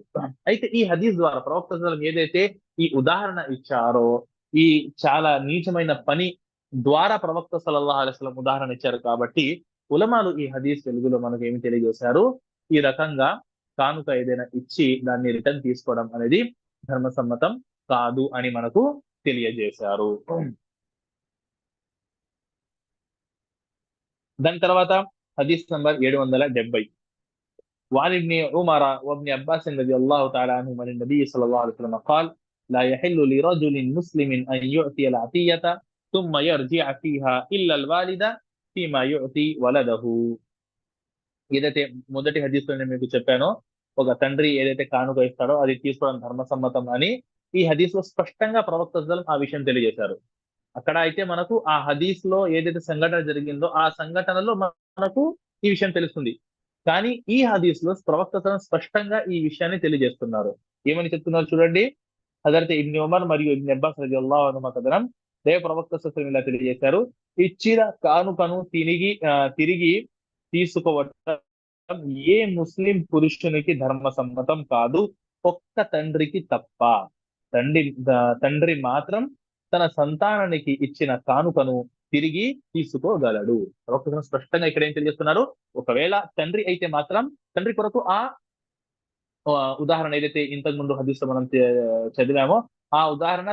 అయితే ఈ హదీస్ ద్వారా ప్రవక్త సల్లల్లాహు ఏదైతే ఈ ఉదాహరణ ఇచ్చారో, ఈ చాలా నీచమైన పని ద్వారా ప్రవక్త సల్లల్లాహు అలైహి వసల్లం ఉదాహరణ ఇచ్చారు కాబట్టి, ఉలమాలు ఈ హదీస్ వెలుగులో మనకేమి తెలియజేశారు? ఈ రకంగా కానుక ఏదైనా ఇచ్చి దాన్ని రిటర్న్ తీసుకోవడం అనేది ధర్మసమ్మతం కాదు అని మనకు తెలియజేశారు. దాని తర్వాత హదీస్ నంబర్ 770. وعن ابن عمر وابن عباس رضي الله تعالى عنهما عن النبي صلى الله عليه وسلم قال: لا يحل لرجل مسلم أن يؤتي العطية ثم يرجع فيها إلا الوالد فيما يؤتي ولده. ఏదైతే మొదటి హదీస్‌లో నేను మీకు చెప్పానో, ఒక తండ్రి ఏదైతే కానుక ఇస్తాడో అది తీసుకోవడం ధర్మసమ్మతం అని ఈ హదీస్‌లో స్పష్టంగా ప్రవక్త సల్లల్లాహు ఆ విషయం తెలియజేశారు. అక్కడ అయితే మనకు ఆ హదీస్‌లో ఏదైతే సంఘటన జరిగిందో, ఆ సంఘటనలో మనకు ఈ విషయం తెలుస్తుంది. కానీ ఈ హదీస్‌లో ప్రవక్త స్పష్టంగా ఈ విషయాన్ని తెలియజేస్తున్నారు. ఏమని చెప్తున్నారు చూడండి. హజరత్ ఇబ్న్ ఉమర్ మరియు ఇబ్న్ అబ్బాస్ రలియల్లాహు అన్హుమా కథనం. ప్రవక్త ఇలా తెలియజేశారు. ఇచ్చిన కానుకను తిరిగి తీసుకోవటం ఏ ముస్లిం పురుషునికి ధర్మసమ్మతం కాదు. ఒక్క తండ్రికి తప్ప. తండ్రి మాత్రం తన సంతానానికి ఇచ్చిన కానుకను తిరిగి తీసుకోగలడు. ప్రవక్త స్పష్టంగా ఇక్కడ ఏం తెలియజేస్తున్నారు? ఒకవేళ తండ్రి అయితే మాత్రం తండ్రి కొరకు ఉదాహరణ ఏదైతే ఇంతకు ముందు హదీస్‌లో మనం చదివామో ఆ ఉదాహరణ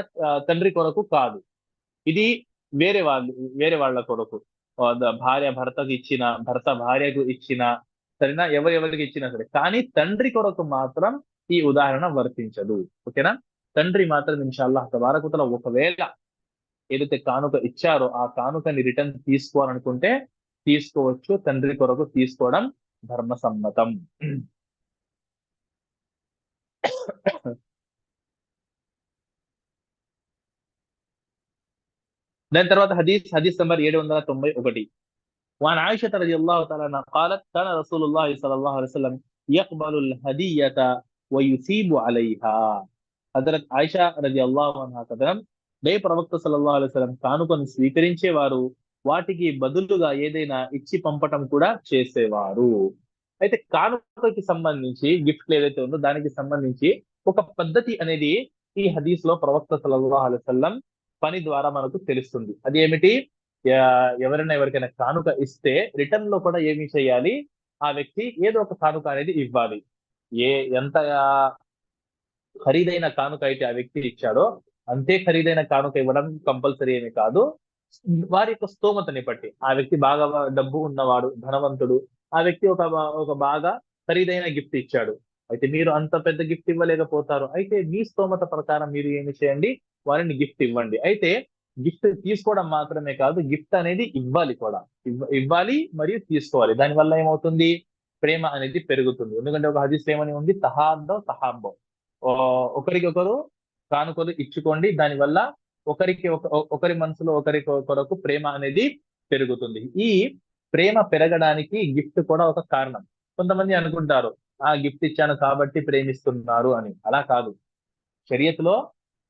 తండ్రి కొరకు కాదు. ఇది వేరే వాళ్ళు వేరే వాళ్ళ కొరకు. భార్య భర్తకు ఇచ్చిన, భర్త భార్యకు ఇచ్చిన, సరేనా? ఎవరెవరికి ఇచ్చినా సరే. కానీ తండ్రి కొరకు మాత్రం ఈ ఉదాహరణ వర్తించదు. ఓకేనా? తండ్రి మాత్రం ఇన్‌షాఅల్లాహ్ తబారక వ తఆలా ఒకవేళ ఏదైతే కానుక ఇచ్చారో ఆ కానుకని రిటర్న్ తీసుకోవాలనుకుంటే తీసుకోవచ్చు. తండ్రి కొరకు తీసుకోవడం ధర్మసమ్మతం. దాని తర్వాత హదీస్ నంబర్ 791. وعن عائشة رضي الله تعالى عنها قالت: كان رسول الله صلى الله عليه وسلم يقبل الهدية ويثيب عليها. హజరత్ ఆయిషా రలియల్లాహు అన్హా కథనం. ప్రవక్త సల్లల్లాహు అలైహి వసల్లం కానుకను స్వీకరించేవారు వాటికి బదులుగా ఏదైనా ఇచ్చి పంపటం కూడా చేసేవారు. అయితే కానుకకి సంబంధించి గిఫ్ట్ ఏదైతే ఉందో దానికి సంబంధించి ఒక పద్ధతి అనేది ఈ హదీస్ లో ప్రవక్త సల్లల్లాహు అలైహి వసల్లం పని ద్వారా మనకు తెలుస్తుంది. అది ఏమిటి? ఎవరైనా ఎవరికైనా కానుక ఇస్తే రిటర్న్ లో కూడా ఏమి చేయాలి? ఆ వ్యక్తి ఏదో ఒక కానుక అనేది ఇవ్వాలి. ఎంత ఖరీదైన కానుక అయితే ఆ వ్యక్తి ఇచ్చాడో అంతే ఖరీదైన కానుక ఇవ్వడం కంపల్సరీ ఏమి కాదు. వారి యొక్క స్తోమతని బట్టి ఆ వ్యక్తి బాగా డబ్బు ఉన్నవాడు, ధనవంతుడు, ఆ వ్యక్తి ఒక బాగా ఖరీదైన గిఫ్ట్ ఇచ్చాడు. అయితే మీరు అంత పెద్ద గిఫ్ట్ ఇవ్వలేకపోతారు. అయితే మీ స్తోమత ప్రకారం మీరు ఏమి చేయండి? వారిని గిఫ్ట్ ఇవ్వండి. అయితే గిఫ్ట్ తీసుకోవడం మాత్రమే కాదు, గిఫ్ట్ అనేది ఇవ్వాలి కూడా. ఇవ్వాలి మరియు తీసుకోవాలి. దానివల్ల ఏమవుతుంది? ప్రేమ అనేది పెరుగుతుంది. ఎందుకంటే ఒక హదీస్ ఏమని ఉంది? తహాదో తహాబ్బో, ఒకరికొకరు కానుకలు ఇచ్చుకోండి. దానివల్ల ఒకరి మనసులో ఒకరి కొరకు ప్రేమ అనేది పెరుగుతుంది. ఈ ప్రేమ పెరగడానికి గిఫ్ట్ కూడా ఒక కారణం. కొంతమంది అనుకుంటారు ఆ గిఫ్ట్ ఇచ్చాను కాబట్టి ప్రేమిస్తున్నారు అని. అలా కాదు. షరియతులో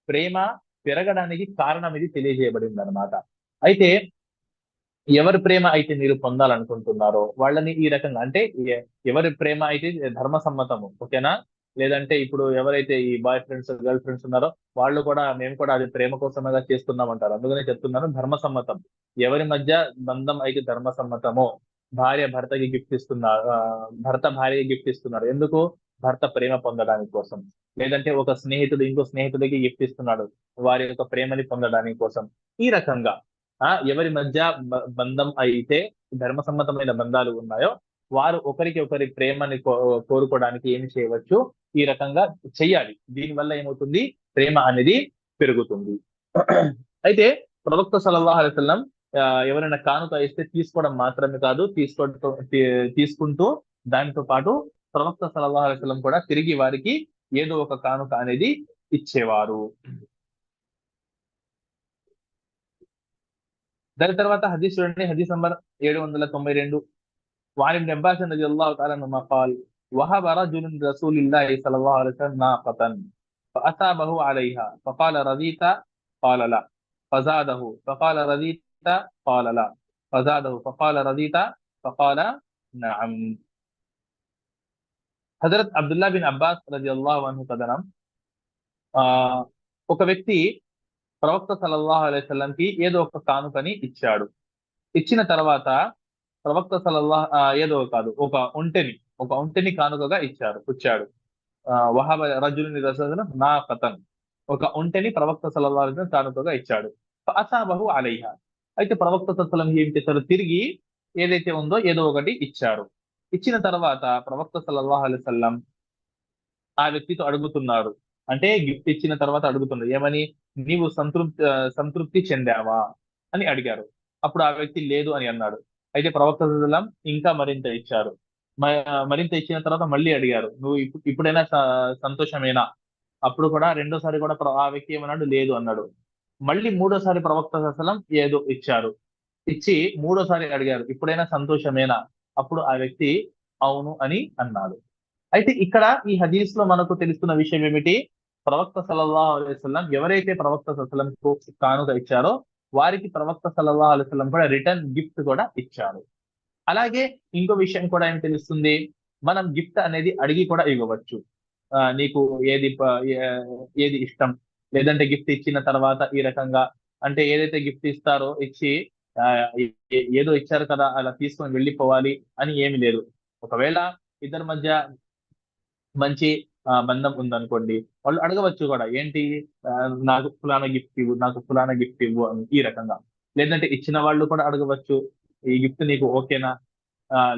ప్రేమ పెరగడానికి కారణం ఇది తెలియజేయబడింది అనమాట. అయితే ఎవరి ప్రేమ అయితే మీరు పొందాలనుకుంటున్నారో వాళ్ళని ఈ రకంగా అంటే ఎవరి ప్రేమ అయితే ధర్మ సమ్మతము, ఓకేనా? లేదంటే ఇప్పుడు ఎవరైతే ఈ బాయ్ ఫ్రెండ్స్ గర్ల్ ఫ్రెండ్స్ ఉన్నారో వాళ్ళు కూడా మేము కూడా అది ప్రేమ కోసమేగా చేస్తున్నాం అంటారు. అందుకనే చెప్తున్నాను ధర్మ సమ్మతం. ఎవరి మధ్య బంధం అయితే ధర్మ సమ్మతమో, భార్య భర్తకి గిఫ్ట్ ఇస్తున్నారు, భర్త భార్యకి గిఫ్ట్ ఇస్తున్నారు ఎందుకు? భర్త ప్రేమ పొందడానికి కోసం. లేదంటే ఒక స్నేహితుడు ఇంకో స్నేహితుడికి గిఫ్ట్ ఇస్తున్నాడు వారి యొక్క ప్రేమని పొందడానికి కోసం. ఈ రకంగా ఎవరి మధ్య బంధం అయితే ధర్మసమ్మతమైన బంధాలు ఉన్నాయో వారు ఒకరికి ఒకరి ప్రేమని కోరుకోవడానికి ఏమి చేయవచ్చు? ఈ రకంగా చెయ్యాలి. దీనివల్ల ఏమవుతుంది? ప్రేమ అనేది పెరుగుతుంది. అయితే ప్రవక్త సల్లల్లాహు అలైహి వసల్లం ఎవరైనా కానుక ఇస్తే తీసుకోవడం మాత్రమే కాదు, తీసుకుంటూ దానితో పాటు ప్రవక్త సల్లల్లాహు అలైహి వసల్లం కూడా తిరిగి వారికి ఏదో ఒక కానుక అనేది ఇచ్చేవారు. దాని తర్వాత హదీస్ చూడండి, హదీస్ number 792. وعن ابن عباس رضي الله تعالى عنهما قال وهب رجل رسول الله صلى الله عليه وسلم ناقة فأثابه عليها فقال رضيت؟ قال لا. فزاده فقال رضيت؟ قال لا. فزاده فقال رضيت؟ فقال نعم. Hazrat Abdullah bin Abbas రదియల్లాహు అన్హు కథనం. ఆ ఒక వ్యక్తి ప్రవక్త సల్లల్లాహు అలైహి వసల్లంకి ఏదో ఒక కానుకని ఇచ్చాడు. ఇచ్చిన తర్వాత ప్రవక్త ఏదో కాదు, ఒక ఒంటెని కానుకగా ఇచ్చాడు. వహబ రజులుని రసదును నా కథన్, ఒక ఒంటెని ప్రవక్త సల్లల్లాహు అలైహి వసల్లం కానుకగా ఇచ్చాడు. అసాబహు అలైహా, అయితే ప్రవక్త సల్లం ఏం చేశారు? తిరిగి ఏదైతే ఉందో ఏదో ఒకటి ఇచ్చారు. ఇచ్చిన తర్వాత ప్రవక్త సల్లల్లాహు అలైహి వసల్లం ఆ వ్యక్తితో అడుగుతున్నారు. అంటే గిఫ్ట్ ఇచ్చిన తర్వాత అడుగుతున్నారు ఏమని? నీవు సంతృప్తి చెందావా అని అడిగారు. అప్పుడు ఆ వ్యక్తి లేదు అని అన్నాడు. అయితే ప్రవక్త సల్లల్లాహు ఇంకా మరింత ఇచ్చారు. మరింత ఇచ్చిన తర్వాత మళ్ళీ అడిగారు, నువ్వు ఇప్పుడైనా సంతోషమేనా? అప్పుడు కూడా రెండోసారి కూడా ఆ వ్యక్తి ఏమన్నాడు? లేదు అన్నాడు. మళ్ళీ మూడోసారి ప్రవక్త సల్లల్లాహు ఏదో ఇచ్చారు. ఇచ్చి మూడోసారి అడిగారు, ఇప్పుడైనా సంతోషమేనా? అప్పుడు ఆ వ్యక్తి అవును అని అన్నాడు. అయితే ఇక్కడ ఈ హదీస్ లో మనకు తెలుస్తున్న విషయం ఏమిటి? ప్రవక్త సల్లల్లాహు అలైహి వసల్లం ఎవరైతే ప్రవక్త సల్లం కానుక ఇచ్చారో వారికి ప్రవక్త సల్లల్లాహు అలైహి వసల్లం కూడా రిటర్న్ గిఫ్ట్ కూడా ఇచ్చారు. అలాగే ఇంకో విషయం కూడా ఏం తెలుస్తుంది? మనం గిఫ్ట్ అనేది అడిగి కూడా ఇవ్వవచ్చు. నీకు ఏది ఇష్టం, లేదంటే గిఫ్ట్ ఇచ్చిన తర్వాత ఈ రకంగా అంటే ఏదైతే గిఫ్ట్ ఇస్తారో ఇచ్చి ఆ, ఏదో ఇచ్చారు కదా అలా తీసుకొని వెళ్ళిపోవాలి అని ఏమి లేదు. ఒకవేళ ఇద్దరి మధ్య మంచి బంధం ఉందనుకోండి, వాళ్ళు అడగవచ్చు కూడా ఏంటి? ఆ, నాకు ఫులానా గిఫ్ట్ ఇవ్వు, నాకు ఫులానా గిఫ్ట్ ఇవ్వు అని ఈ రకంగా. లేదంటే ఇచ్చిన వాళ్ళు కూడా అడగవచ్చు, ఈ గిఫ్ట్ నీకు ఓకేనా?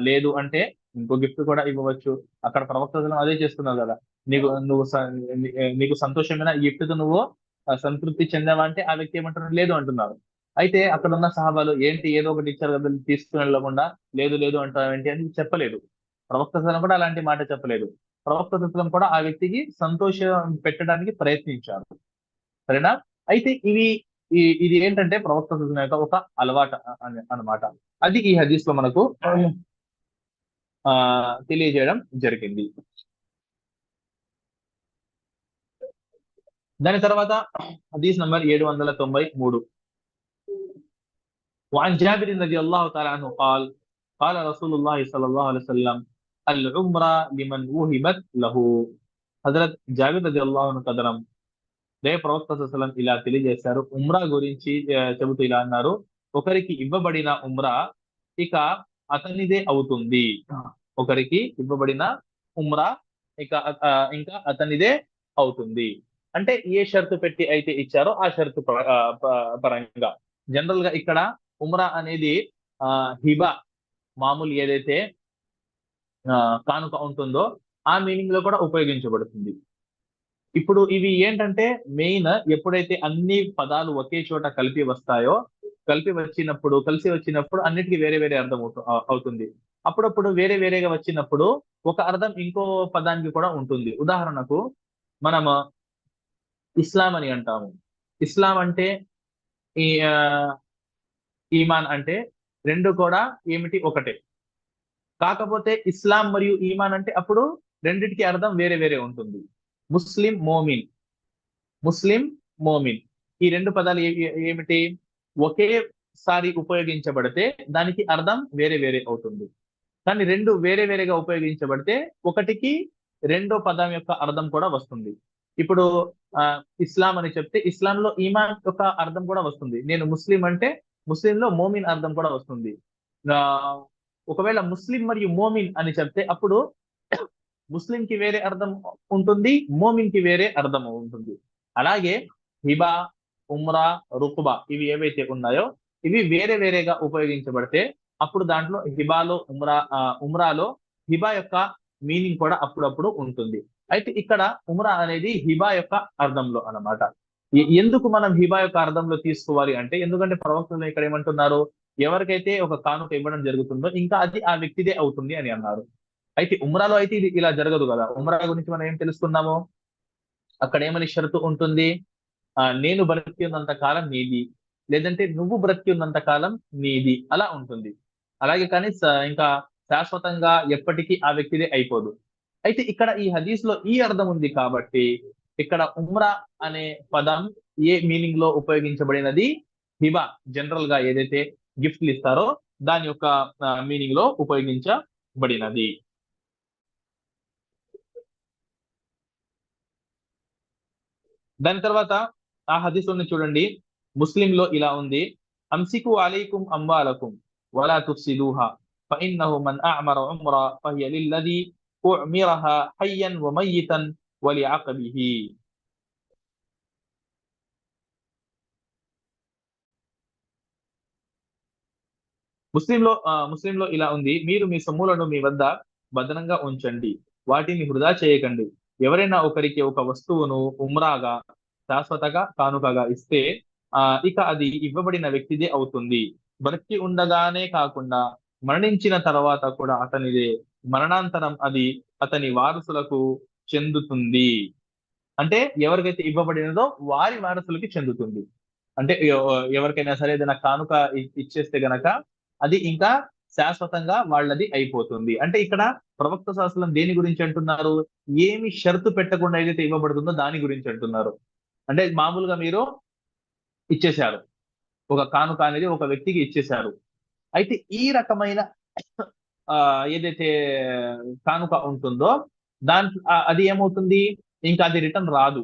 లేదు అంటే ఇంకో గిఫ్ట్ కూడా ఇవ్వవచ్చు. అక్కడ ప్రవక్తలు అదే చేస్తున్నారు కదా. నీకు సంతోషమైన ఈ గిఫ్ట్ తో నువ్వు సంతృప్తి చెందావా అంటే ఆ వ్యక్తి ఏమంటున్నారు? లేదు అంటున్నారు. అయితే అక్కడ ఉన్న సహాబాలు ఏంటి ఏదో ఒకటి ఇచ్చారు కదా తీసుకుని వెళ్ళకుండా లేదు లేదు అంటారు ఏంటి అని చెప్పలేదు. ప్రవక్త సల్లం కూడా అలాంటి మాట చెప్పలేదు. ప్రవక్త సల్లం కూడా ఆ వ్యక్తికి సంతోషం పెట్టడానికి ప్రయత్నించారు. సరేనా? అయితే ఇది ఏంటంటే ప్రవక్త సల్లం యొక్క ఒక అలవాటు అన్నమాట. అది ఈ హదీస్ లో మనకు ఆ తెలియజేయడం జరిగింది. దాని తర్వాత హదీస్ నంబర్ 793. وعن جابر رضي الله تعالى عنه قال قال رسول الله صلى الله عليه وسلم العمرة لمن وهبت له. హజరత్ జాబిర్ రదియల్లాహు అన్హు కథనం, ప్రవక్త సల్లల్లాహు అలైహి వసల్లం ఇలా తెలియజేశారు. ఉమ్రా గురించి చెబుతూ ఇలా అన్నారు, ఒకరికి ఇవ్వబడిన ఉమ్రా ఇక అతనిదే అవుతుంది. ఒకరికి ఇవ్వబడిన ఉమ్రా ఇక ఇంకా అతనిదే అవుతుంది. అంటే ఏ షరతు పెట్టి అయితే ఇచ్చారో ఆ షరతు పరంగా జనరల్ గా ఇక్కడ ఉమ్రా అనేది హిబా మామూలు ఏదైతే కానుక ఉంటుందో ఆ మీనింగ్ లో కూడా ఉపయోగించబడుతుంది. ఇప్పుడు ఇవి ఏంటంటే మెయిన్ ఎప్పుడైతే అన్ని పదాలు ఒకే చోట కలిసి వచ్చినప్పుడు అన్నిటికీ వేరే వేరే అర్థం అవుతుంది. అప్పుడప్పుడు వేరే వేరేగా వచ్చినప్పుడు ఒక అర్థం ఇంకో పదానికి కూడా ఉంటుంది. ఉదాహరణకు మనం ఇస్లాం అని అంటాము. ఇస్లాం అంటే ఈ ఈమాన్ అంటే రెండు కూడా ఏమిటి ఒకటే. కాకపోతే ఇస్లాం మరియు ఈమాన్ అంటే అప్పుడు రెండిటికి అర్థం వేరే వేరే ఉంటుంది. ముస్లిం మోమిన్ ఈ రెండు పదాలు ఏమిటి, ఒకేసారి ఉపయోగించబడితే దానికి అర్థం వేరే వేరే అవుతుంది. కానీ రెండు వేరే వేరేగా ఉపయోగించబడితే ఒకటికి రెండో పదం యొక్క అర్థం కూడా వస్తుంది. ఇప్పుడు ఇస్లాం అని చెప్తే ఇస్లాంలో ఈమాన్ యొక్క అర్థం కూడా వస్తుంది. నేను ముస్లిం అంటే ముస్లింలో మోమిన్ అర్థం కూడా వస్తుంది. ఒకవేళ ముస్లిం మరియు మోమిన్ అని చెప్తే అప్పుడు ముస్లిం కి వేరే అర్థం ఉంటుంది, మోమిన్ కి వేరే అర్థం ఉంటుంది. అలాగే హిబా, ఉమ్రా, రుకుబా ఇవి ఏవైతే ఉన్నాయో ఇవి వేరే వేరేగా ఉపయోగించబడితే అప్పుడు దాంట్లో హిబాలో ఉమ్రాలో హిబా యొక్క మీనింగ్ కూడా అప్పుడప్పుడు ఉంటుంది. అయితే ఇక్కడ ఉమ్రా అనేది హిబా యొక్క అర్థంలో అన్నమాట. ఎందుకు మనం హిబా యొక్క అర్థంలో తీసుకోవాలి అంటే, ఎందుకంటే ప్రవక్తలు ఇక్కడ ఏమంటున్నారు, ఎవరికైతే ఒక కానుక ఇవ్వడం జరుగుతుందో ఇంకా అది ఆ వ్యక్తిదే అవుతుంది అని అన్నారు. అయితే ఉమ్రాలో అయితే ఇది ఇలా జరగదు కదా. ఉమ్రా గురించి మనం ఏం తెలుసుకున్నాము, అక్కడ ఏమని షరతు ఉంటుంది, నేను బ్రతికి ఉన్నంత కాలం నీది, లేదంటే నువ్వు బ్రతికి ఉన్నంత కాలం నీది, అలా ఉంటుంది. అలాగే కానీ ఇంకా శాశ్వతంగా ఎప్పటికీ ఆ వ్యక్తిదే అయిపోదు. అయితే ఇక్కడ ఈ హదీస్ లో ఈ అర్థం ఉంది కాబట్టి ఇక్కడ ఉమ్రా అనే పదం ఏ మీనింగ్ లో ఉపయోగించబడినది, హిబా జనరల్ గా ఏదైతే గిఫ్ట్లు ఇస్తారో దాని యొక్క మీనింగ్ లో ఉపయోగించబడినది. దాని తర్వాత ఆ హదీసుని చూడండి, ముస్లింలో ఇలా ఉంది, అంసికు అలైకుం అమ్వాలకుం వలా తుఫ్సిదూహా ఫఇన్నహు మన్ అఅమర ఉమ్రా ఫహియ లిల్లదీ ఉమిరహా హయ్యన్ వ మయ్యితన్ వలిఅఖబిహి. ముస్లింలో ఇలా ఉంది, మీరు మీ సొమ్ములను మీ వద్ద భద్రంగా ఉంచండి, వాటిని వృధా చేయకండి. ఎవరైనా ఒకరికి ఒక వస్తువును ఉమ్రాగా శాశ్వతగా కానుకగా ఇస్తే ఇక అది ఇవ్వబడిన వ్యక్తిదే అవుతుంది. బ్రతికి ఉండగానే కాకుండా మరణించిన తర్వాత కూడా అతనిదే. మరణాంతరం అది అతని వారసులకు చెందుతుంది. అంటే ఎవరికైతే ఇవ్వబడినదో వారి వారసులకి చెందుతుంది. అంటే ఎవరికైనా సరే ఏదైనా కానుక ఇచ్చేస్తే గనక అది ఇంకా శాశ్వతంగా వాళ్ళది అయిపోతుంది. అంటే ఇక్కడ ప్రవక్త శాస్త్రం దేని గురించి అంటున్నారు, ఏమి షరతు పెట్టకుండా ఏదైతే ఇవ్వబడుతుందో దాని గురించి అంటున్నారు. అంటే మామూలుగా మీరు ఇచ్చేశారు, ఒక కానుక అనేది ఒక వ్యక్తికి ఇచ్చేశారు. అయితే ఈ రకమైన ఏదైతే కానుక ఉంటుందో దాంట్లో అది ఏమవుతుంది, ఇంకా అది రిటర్న్ రాదు.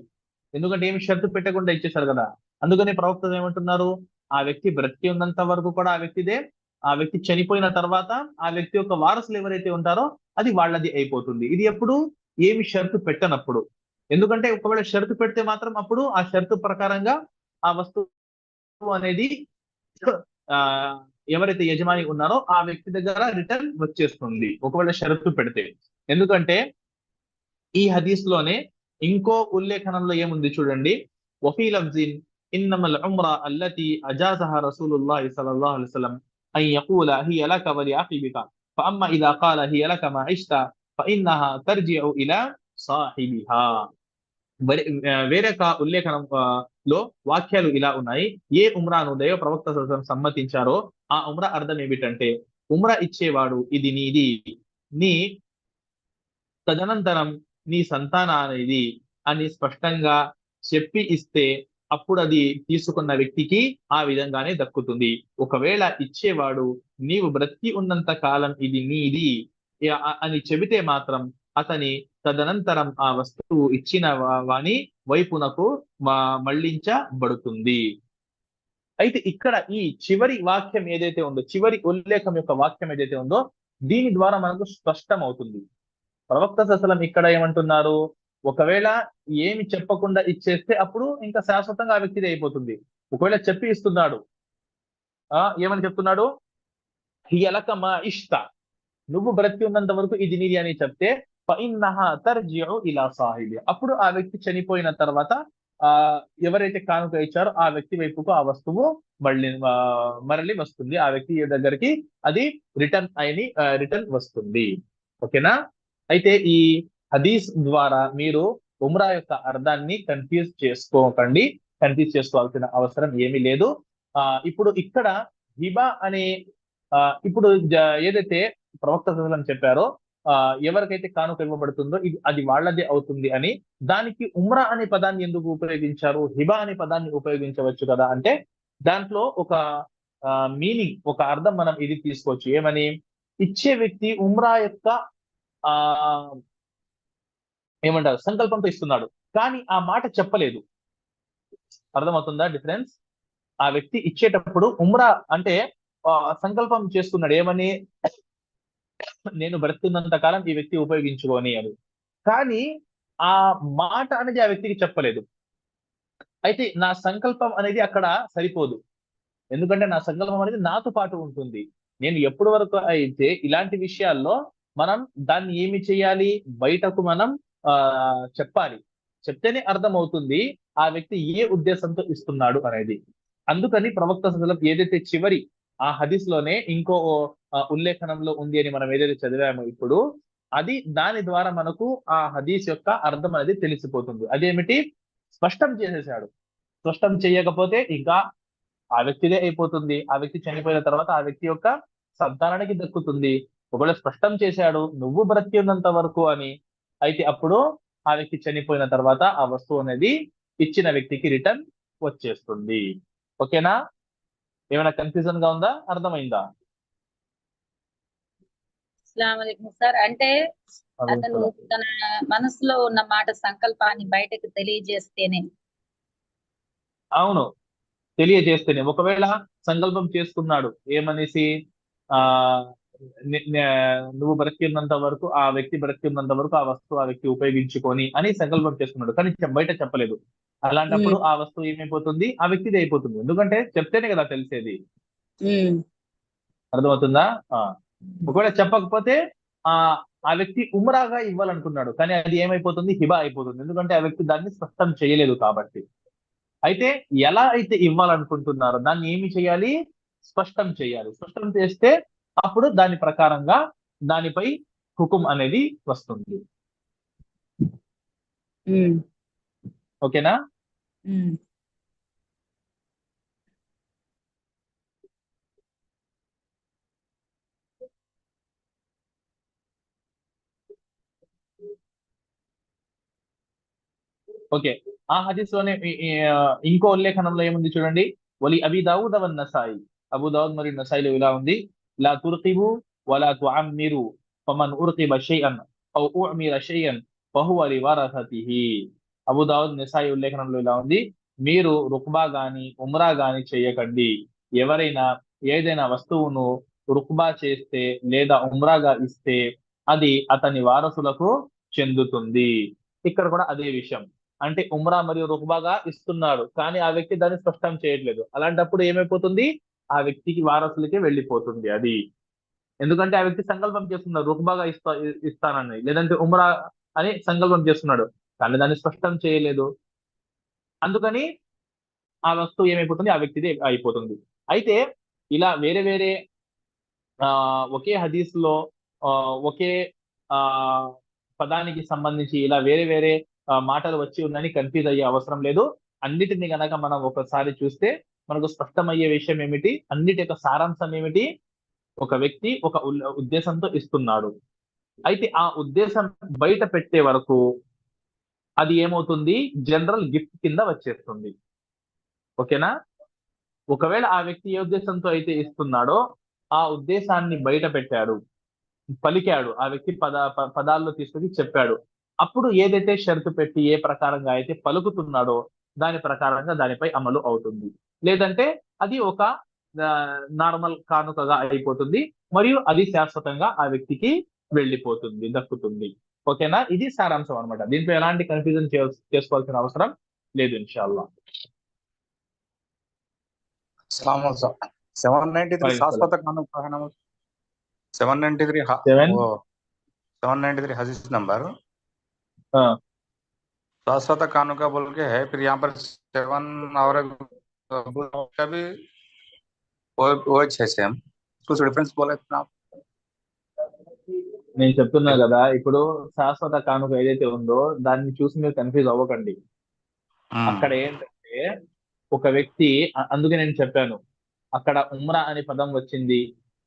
ఎందుకంటే ఏమి షరతు పెట్టకుండా ఇచ్చేశారు కదా. అందుకని ప్రవక్త ఏమంటున్నారు, ఆ వ్యక్తి బ్రతికి ఉన్నంత వరకు కూడా ఆ వ్యక్తిదే, ఆ వ్యక్తి చనిపోయిన తర్వాత ఆ వ్యక్తి యొక్క వారసులు ఎవరైతే ఉంటారో అది వాళ్ళది అయిపోతుంది. ఇది ఎప్పుడు, ఏమి షరతు పెట్టనప్పుడు. ఎందుకంటే ఒకవేళ షరతు పెడితే మాత్రం అప్పుడు ఆ షరతు ప్రకారంగా ఆ వస్తువు అనేది ఎవరైతే యజమాని ఉన్నారో ఆ వ్యక్తి దగ్గర రిటర్న్ వచ్చేస్తుంది ఒకవేళ షరతు పెడితే. ఎందుకంటే ఈ హదీస్ లోనే ఇంకో ఉల్లేఖనంలో ఏముంది చూడండి, వఫీ లఫ్జిన్ ఇన్నమల్ ఉమ్రా అల్లతి అజాజహా రసూలుల్లాహి సల్లల్లాహు అలైహి వసల్లం అన్ యఖూల హియ లక వ లిఅఖిబిక ఫఅమ్మా ఇదా ఖాల హియ లక మా ఇష్త ఫఇన్నహా తర్జిఉ ఇలా సాహిబిహా. వేరొక ఉల్లేఖనం లో వాక్యాలు ఇలా ఉన్నాయి, ఏ ఉమ్రాను దైవ ప్రవక్త సమ్మతించారో ఆ ఉమ్రా అర్థం ఏమిటంటే, ఉమ్రా ఇచ్చేవాడు ఇది నీది, నీ తదనంతరం నీ సంతానానిది అని స్పష్టంగా చెప్పి ఇస్తే అప్పుడు అది తీసుకున్న వ్యక్తికి ఆ విధంగానే దక్కుతుంది. ఒకవేళ ఇచ్చేవాడు నీవు బ్రతికి ఉన్నంత కాలం ఇది నీది అని చెబితే మాత్రం అతని తదనంతరం ఆ వస్తువు ఇచ్చిన వాని వైపునకు మళ్ళించబడుతుంది. అయితే ఇక్కడ ఈ చివరి వాక్యం ఏదైతే ఉందో, చివరి ఉల్లేఖం యొక్క వాక్యం ఏదైతే ఉందో, దీని ద్వారా మనకు స్పష్టం అవుతుంది. ప్రవక్త సల్లం ఇక్కడ ఏమంటున్నారు, ఒకవేళ ఏమి చెప్పకుండా ఇచ్చేస్తే అప్పుడు ఇంకా శాశ్వతంగా ఆ వ్యక్తిది అయిపోతుంది. ఒకవేళ చెప్పి ఇస్తున్నాడు, ఏమని చెప్తున్నాడు, హియలక మా ఇష్ట, నువ్వు బ్రతికి ఉన్నంత వరకు ఇది నీది అని చెప్తే ఫఇన్నహా తర్జిఉ ఇలా సాహిబి, అప్పుడు ఆ వ్యక్తి చనిపోయిన తర్వాత ఎవరైతే కానుక ఇచ్చారో ఆ వ్యక్తి వైపుకు ఆ వస్తువు మరలి వస్తుంది, ఆ వ్యక్తి దగ్గరికి అది రిటర్న్ వస్తుంది. ఓకేనా? అయితే ఈ హదీస్ ద్వారా మీరు ఉమ్రా యొక్క అర్థాన్ని కన్ఫ్యూజ్ చేసుకోవాల్సిన అవసరం ఏమీ లేదు. ఇప్పుడు ఇక్కడ హిబా అనే ఇప్పుడు ఏదైతే ప్రవక్త సల్లం చెప్పారో, ఎవరికైతే కానుక ఇవ్వబడుతుందో అది వాళ్ళదే అవుతుంది అని, దానికి ఉమ్రా అనే పదాన్ని ఎందుకు ఉపయోగించారు, హిబా అనే పదాన్ని ఉపయోగించవచ్చు కదా అంటే, దాంట్లో ఒక మీనింగ్, ఒక అర్థం మనం ఇది తీసుకోవచ్చు. ఏమని, ఇచ్చే వ్యక్తి ఉమ్రా యొక్క ఏమంటారు సంకల్పంతో ఇస్తున్నాడు, కానీ ఆ మాట చెప్పలేదు. అర్థమవుతుందా డిఫరెన్స్? ఆ వ్యక్తి ఇచ్చేటప్పుడు ఉమ్రా అంటే సంకల్పం చేసుకున్నాడు, ఏమని, నేను బ్రతుకున్నంత కాలం ఈ వ్యక్తి ఉపయోగించుకొని అని. కానీ ఆ మాట అనేది ఆ వ్యక్తికి చెప్పలేదు. అయితే నా సంకల్పం అనేది అక్కడ సరిపోదు, ఎందుకంటే నా సంకల్పం అనేది నాతో పాటు ఉంటుంది. నేను ఎప్పటి వరకు అయితే ఇలాంటి విషయాల్లో మనం దాన్ని ఏమి చేయాలి, బయటకు మనం చెప్పాలి. చెప్తేనే అర్థమవుతుంది ఆ వ్యక్తి ఏ ఉద్దేశంతో ఇస్తున్నాడు అనేది. అందుకని ప్రవక్త సల్లం ఏదైతే చివరి ఆ హదీస్ లోనే ఇంకో ఉల్లేఖనంలో ఉంది అని మనం ఏదైతే చదివామో ఇప్పుడు, అది దాని ద్వారా మనకు ఆ హదీస్ యొక్క అర్థం అనేది తెలిసిపోతుంది. అదేమిటి, స్పష్టం చేసేసాడు. స్పష్టం చేయకపోతే ఇంకా ఆ వ్యక్తిదే అయిపోతుంది. ఆ వ్యక్తి చనిపోయిన తర్వాత ఆ వ్యక్తి యొక్క సంతానానికి దక్కుతుంది. ఒకవేళ స్పష్టం చేశాడు నువ్వు బ్రతికి ఉన్నంత వరకు అని, అయితే అప్పుడు ఆ వ్యక్తి చనిపోయిన తర్వాత ఆ వస్తువు అనేది ఇచ్చిన వ్యక్తికి రిటర్న్ వచ్చేస్తుంది. ఓకేనా? ఏమైనా కన్ఫ్యూజన్ గా ఉందా, అర్థమైందా? అస్సలాము అలైకుం సార్. అంటే అతను తన మనసులో ఉన్న మాట సంకల్పాన్ని బయటకు తెలియజేస్తేనే. అవును, తెలియజేస్తేనే. ఒకవేళ సంకల్పం చేసుకున్నాడు ఏమనేసి, ఆ నువ్వు బ్రతికి ఉన్నంత వరకు, ఆ వ్యక్తి బ్రతికి ఉన్నంత వరకు ఆ వస్తువు ఆ వ్యక్తి ఉపయోగించుకొని అని సంకల్పం చేసుకున్నాడు, కానీ బయట చెప్పలేదు. అలాంటప్పుడు ఆ వస్తువు ఏమైపోతుంది, ఆ వ్యక్తిది అయిపోతుంది. ఎందుకంటే చెప్తేనే కదా తెలిసేది. అర్థమవుతుందా? ఒకవేళ చెప్పకపోతే ఆ ఆ వ్యక్తి ఉమ్రాగా ఇవ్వాలనుకున్నాడు, కానీ అది ఏమైపోతుంది, హిబా అయిపోతుంది. ఎందుకంటే ఆ వ్యక్తి దాన్ని స్పష్టం చేయలేదు కాబట్టి. అయితే ఎలా అయితే ఇవ్వాలనుకుంటున్నారో దాన్ని ఏమి చేయాలి, స్పష్టం చేయాలి. స్పష్టం చేస్తే అప్పుడు దాని ప్రకారంగా దానిపై హుకుం అనేది వస్తుంది. ఓకేనా? ఓకే, ఆ హదీస్ లోనే ఇంకో ఉల్లేఖనంలో ఏముంది చూడండి, వలి అబీ దావూద్ వన్ నసాయి, అబూ దావూద్ మరియు నసాయిలో ఇలా ఉంది, లా తుర్కిబు వలా తుఅమ్మిరు ఫమన్ ఉర్కిబ షైఅన్ ఔ ఉఅమిర షైఅన్ ఫహువ లివరసతిహి. అబూ దావూద్ నసాయి ఉల్లేఖనంలో ఇలా ఉంది, మీరు రుక్బా గాని ఉమ్రా గాని చేయకండి. ఎవరైనా ఏదైనా వస్తువును రుక్బా చేస్తే లేదా ఉమ్రాగా ఇస్తే అది అతని వారసులకు చెందుతుంది. ఇక్కడ కూడా అదే విషయం. అంటే ఉమ్రా మరియు రుక్బాగా ఇస్తున్నాడు, కానీ ఆ వ్యక్తి దాన్ని స్పష్టం చేయట్లేదు. అలాంటప్పుడు ఏమైపోతుంది, ఆ వ్యక్తికి వారసులకే వెళ్ళిపోతుంది అది. ఎందుకంటే ఆ వ్యక్తి సంకల్పం చేస్తున్నాడు రుక్బాగా ఇస్తానని, లేదంటే ఉమ్రా అని సంకల్పం చేస్తున్నాడు, కానీ దాన్ని స్పష్టం చేయలేదు. అందుకని ఆ వస్తువు ఏమైపోతుంది, ఆ వ్యక్తిదే అయిపోతుంది. అయితే ఇలా వేరే వేరే ఒకే హదీస్ లో ఒకే ఆ పదానికి సంబంధించి ఇలా వేరే వేరే మాటలు వచ్చి ఉందని కన్ఫ్యూజ్ అయ్యే అవసరం లేదు. అన్నిటిని గనక మనం ఒకసారి చూస్తే మనకు స్పష్టమయ్యే విషయం ఏమిటి, అన్నిటి యొక్క సారాంశం ఏమిటి, ఒక వ్యక్తి ఒక ఉద్దేశంతో ఇస్తున్నాడు, అయితే ఆ ఉద్దేశం బయట పెట్టే వరకు అది ఏమవుతుంది, జనరల్ గిఫ్ట్ కింద వచ్చేస్తుంది. ఓకేనా? ఒకవేళ ఆ వ్యక్తి ఏ ఉద్దేశంతో అయితే ఇస్తున్నాడో ఆ ఉద్దేశాన్ని బయట పెట్టాడు, పలికాడు, ఆ వ్యక్తి పదాల్లో తీసుకొని చెప్పాడు. అప్పుడు ఏదైతే షరతు పెట్టి ఏ ప్రకారంగా అయితే పలుకుతున్నాడో దాని ప్రకారంగా దానిపై అమలు అవుతుంది. లేదంటే అది ఒక నార్మల్ కానుకగా అయిపోతుంది మరియు అది శాశ్వతంగా ఆ వ్యక్తికి వెళ్ళిపోతుంది, దక్కుతుంది. ఓకేనా? ఇది సారాంశం అన్నమాట. దీంట్లో ఎలాంటి కన్ఫ్యూజన్ చేసుకోవాల్సిన అవసరం లేదు ఇన్షాల్లా. अस्सलाम वालेकुम। 793 शाश्वत कानून का है ना? 793 वो 793 हदीस नंबर शाश्वत कानून का बोल के है। फिर यहाँ पर 7 और का भी वो 6 से हम कुछ डिफरेंस बोले थे आप। నేను చెప్తున్నా కదా, ఇప్పుడు శాశ్వత కానుక ఏదైతే ఉందో దాన్ని చూసి మీరు కన్ఫ్యూజ్ అవ్వకండి. అక్కడ ఏంటంటే ఒక వ్యక్తి, అందుకే నేను చెప్పాను అక్కడ ఉమ్రా అనే పదం వచ్చింది,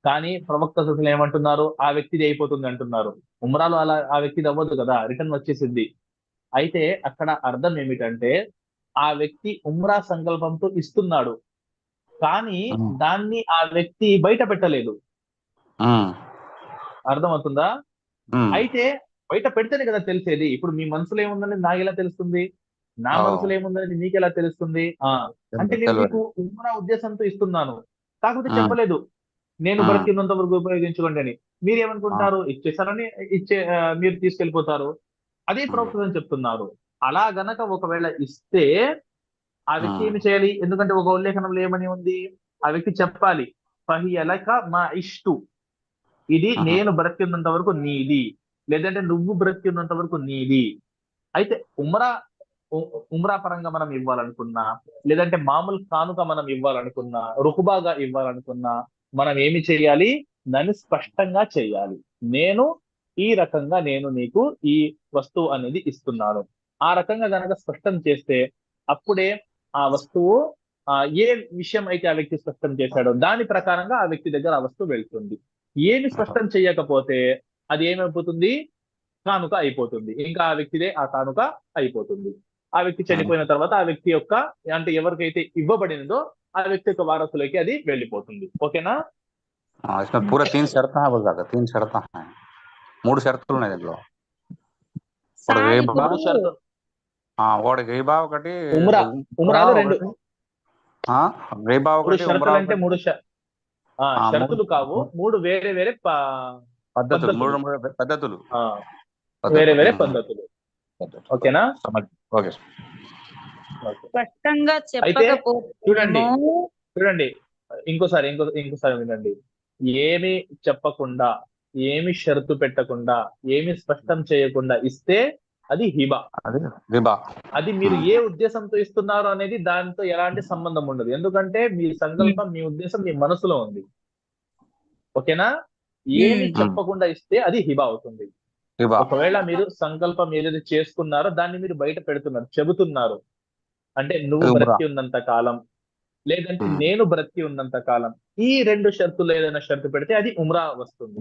కానీ ప్రవక్త అసలు ఏమంటున్నారు, ఆ వ్యక్తిది అయిపోతుంది అంటున్నారు. ఉమ్రాలో అలా ఆ వ్యక్తిది అవ్వదు కదా, రిటర్న్ వచ్చేసింది. అయితే అక్కడ అర్థం ఏమిటంటే ఆ వ్యక్తి ఉమ్రా సంకల్పంతో ఇస్తున్నాడు, కానీ దాన్ని ఆ వ్యక్తి బయట పెట్టలేదు. అర్థమవుతుందా? అయితే బయట పెడితేనే కదా తెలిసేది. ఇప్పుడు మీ మనసులో ఏముందని నాకు ఎలా తెలుస్తుంది, నా మనసులో ఏముందని మీకు ఎలా తెలుస్తుంది? అంటే నేను మీకు ఉమ్రా ఉద్దేశంతో ఇస్తున్నాను, కాకపోతే చెప్పలేదు నేను బ్రతికినంత వరకు ఉపయోగించుకోండి అని. మీరేమనుకుంటారు, ఇచ్చేసారని మీరు తీసుకెళ్లిపోతారు. అదే ప్రవక్త చెప్తున్నారు. అలా గనక ఒకవేళ ఇస్తే ఆ వ్యక్తి ఏమి చేయాలి? ఎందుకంటే ఒక ఉల్లేఖనంలో ఏమని ఉంది, ఆ వ్యక్తి చెప్పాలి, ఫహియలక మా ఇష్టు, ఇది నేను బ్రతికినంత వరకు నీది, లేదంటే నువ్వు బ్రతికినంత వరకు నీది. అయితే ఉమ్రా పరంగా మనం ఇవ్వాలనుకున్నా, లేదంటే మామూలు కానుక మనం ఇవ్వాలనుకున్నా, రుకుబాగా ఇవ్వాలనుకున్నా, మనం ఏమి చేయాలి? దాన్ని స్పష్టంగా చేయాలి. నేను ఈ రకంగా నేను నీకు ఈ వస్తువు అనేది ఇస్తున్నాను. ఆ రకంగా కనుక స్పష్టం చేస్తే అప్పుడే ఆ వస్తువు ఏ విషయం అయితే ఆ వ్యక్తి స్పష్టం చేశాడో దాని ప్రకారంగా ఆ వ్యక్తి దగ్గర ఆ వస్తువు వెళ్తుంది. ఏమి స్పష్టం చేయకపోతే అది ఏమైపోతుంది? కానుక అయిపోతుంది. ఇంకా ఆ వ్యక్తిదే ఆ కానుక అయిపోతుంది. ఆ వ్యక్తి చనిపోయిన తర్వాత ఆ వ్యక్తి యొక్క, అంటే ఎవరికైతే ఇవ్వబడినదో ఆ వ్యక్తి యొక్క వారసులకి అది వెళ్ళిపోతుంది. ఓకేనా? इसमें पूरा 3 शर्तें हैं, बोल रहा था 3 शर्तें हैं, 3 షరతులు ఉన్నాయి దీంట్లో. వాడు గైబా ఒకటి, ఉమ్రాలో 2 గైబా ఒకటి, ఉమ్రా అంటే 3 షరతులు కావు, 3 వేరే వేరే పద్ధతులు, 3 పద్ధతులు, వేరే వేరే పద్ధతులు. ఓకేనా? ఓకే. స్పష్టంగా చెప్పకపోతే చూడండి ఇంకోసారి వినండి. ఏమి చెప్పకుండా, ఏమి షరతు పెట్టకుండా, ఏమి స్పష్టం చేయకుండా ఇస్తే అది హిబా. అది మీరు ఏ ఉద్దేశంతో ఇస్తున్నారు అనేది దాంతో ఎలాంటి సంబంధం ఉండదు. ఎందుకంటే మీ సంకల్పం, మీ ఉద్దేశం మీ మనసులో ఉంది. ఓకేనా? ఏమి చెప్పకుండా ఇస్తే అది హిబా అవుతుంది. ఒకవేళ మీరు సంకల్పం ఏదైతే చేసుకున్నారో దాన్ని మీరు బయట పెడుతున్నారు, చెబుతున్నారు, అంటే నువ్వు బ్రతికి ఉన్నంత కాలం, లేదంటే నేను బ్రతికి ఉన్నంత కాలం, ఈ 2 షరతులు ఏదైనా షరతు పెడితే అది ఉమ్రా వస్తుంది.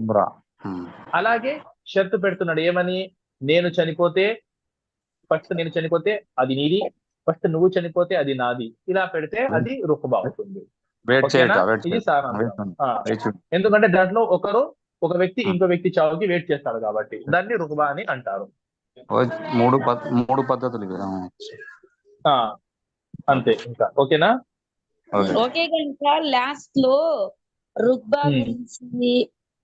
అలాగే షరతు పెడుతున్నాడు ఏమని, నేను చనిపోతే అది నీది, ఫస్ట్ నువ్వు చనిపోతే అది నాది, ఇలా పెడితే అది రుకుబా అవుతుంది. ఇది సారాంశం. ఎందుకంటే దాంట్లో ఒక వ్యక్తి ఇంకో వ్యక్తి చావుకి వెయిట్ చేస్తాడు కాబట్టి దాన్ని రుకుబా అని అంటారు. 3 పద్ధతులు అంతే. ఇంకా ఓకేనా? ఓకే. కనుక లాస్ట్ లో రుక్బా గురించి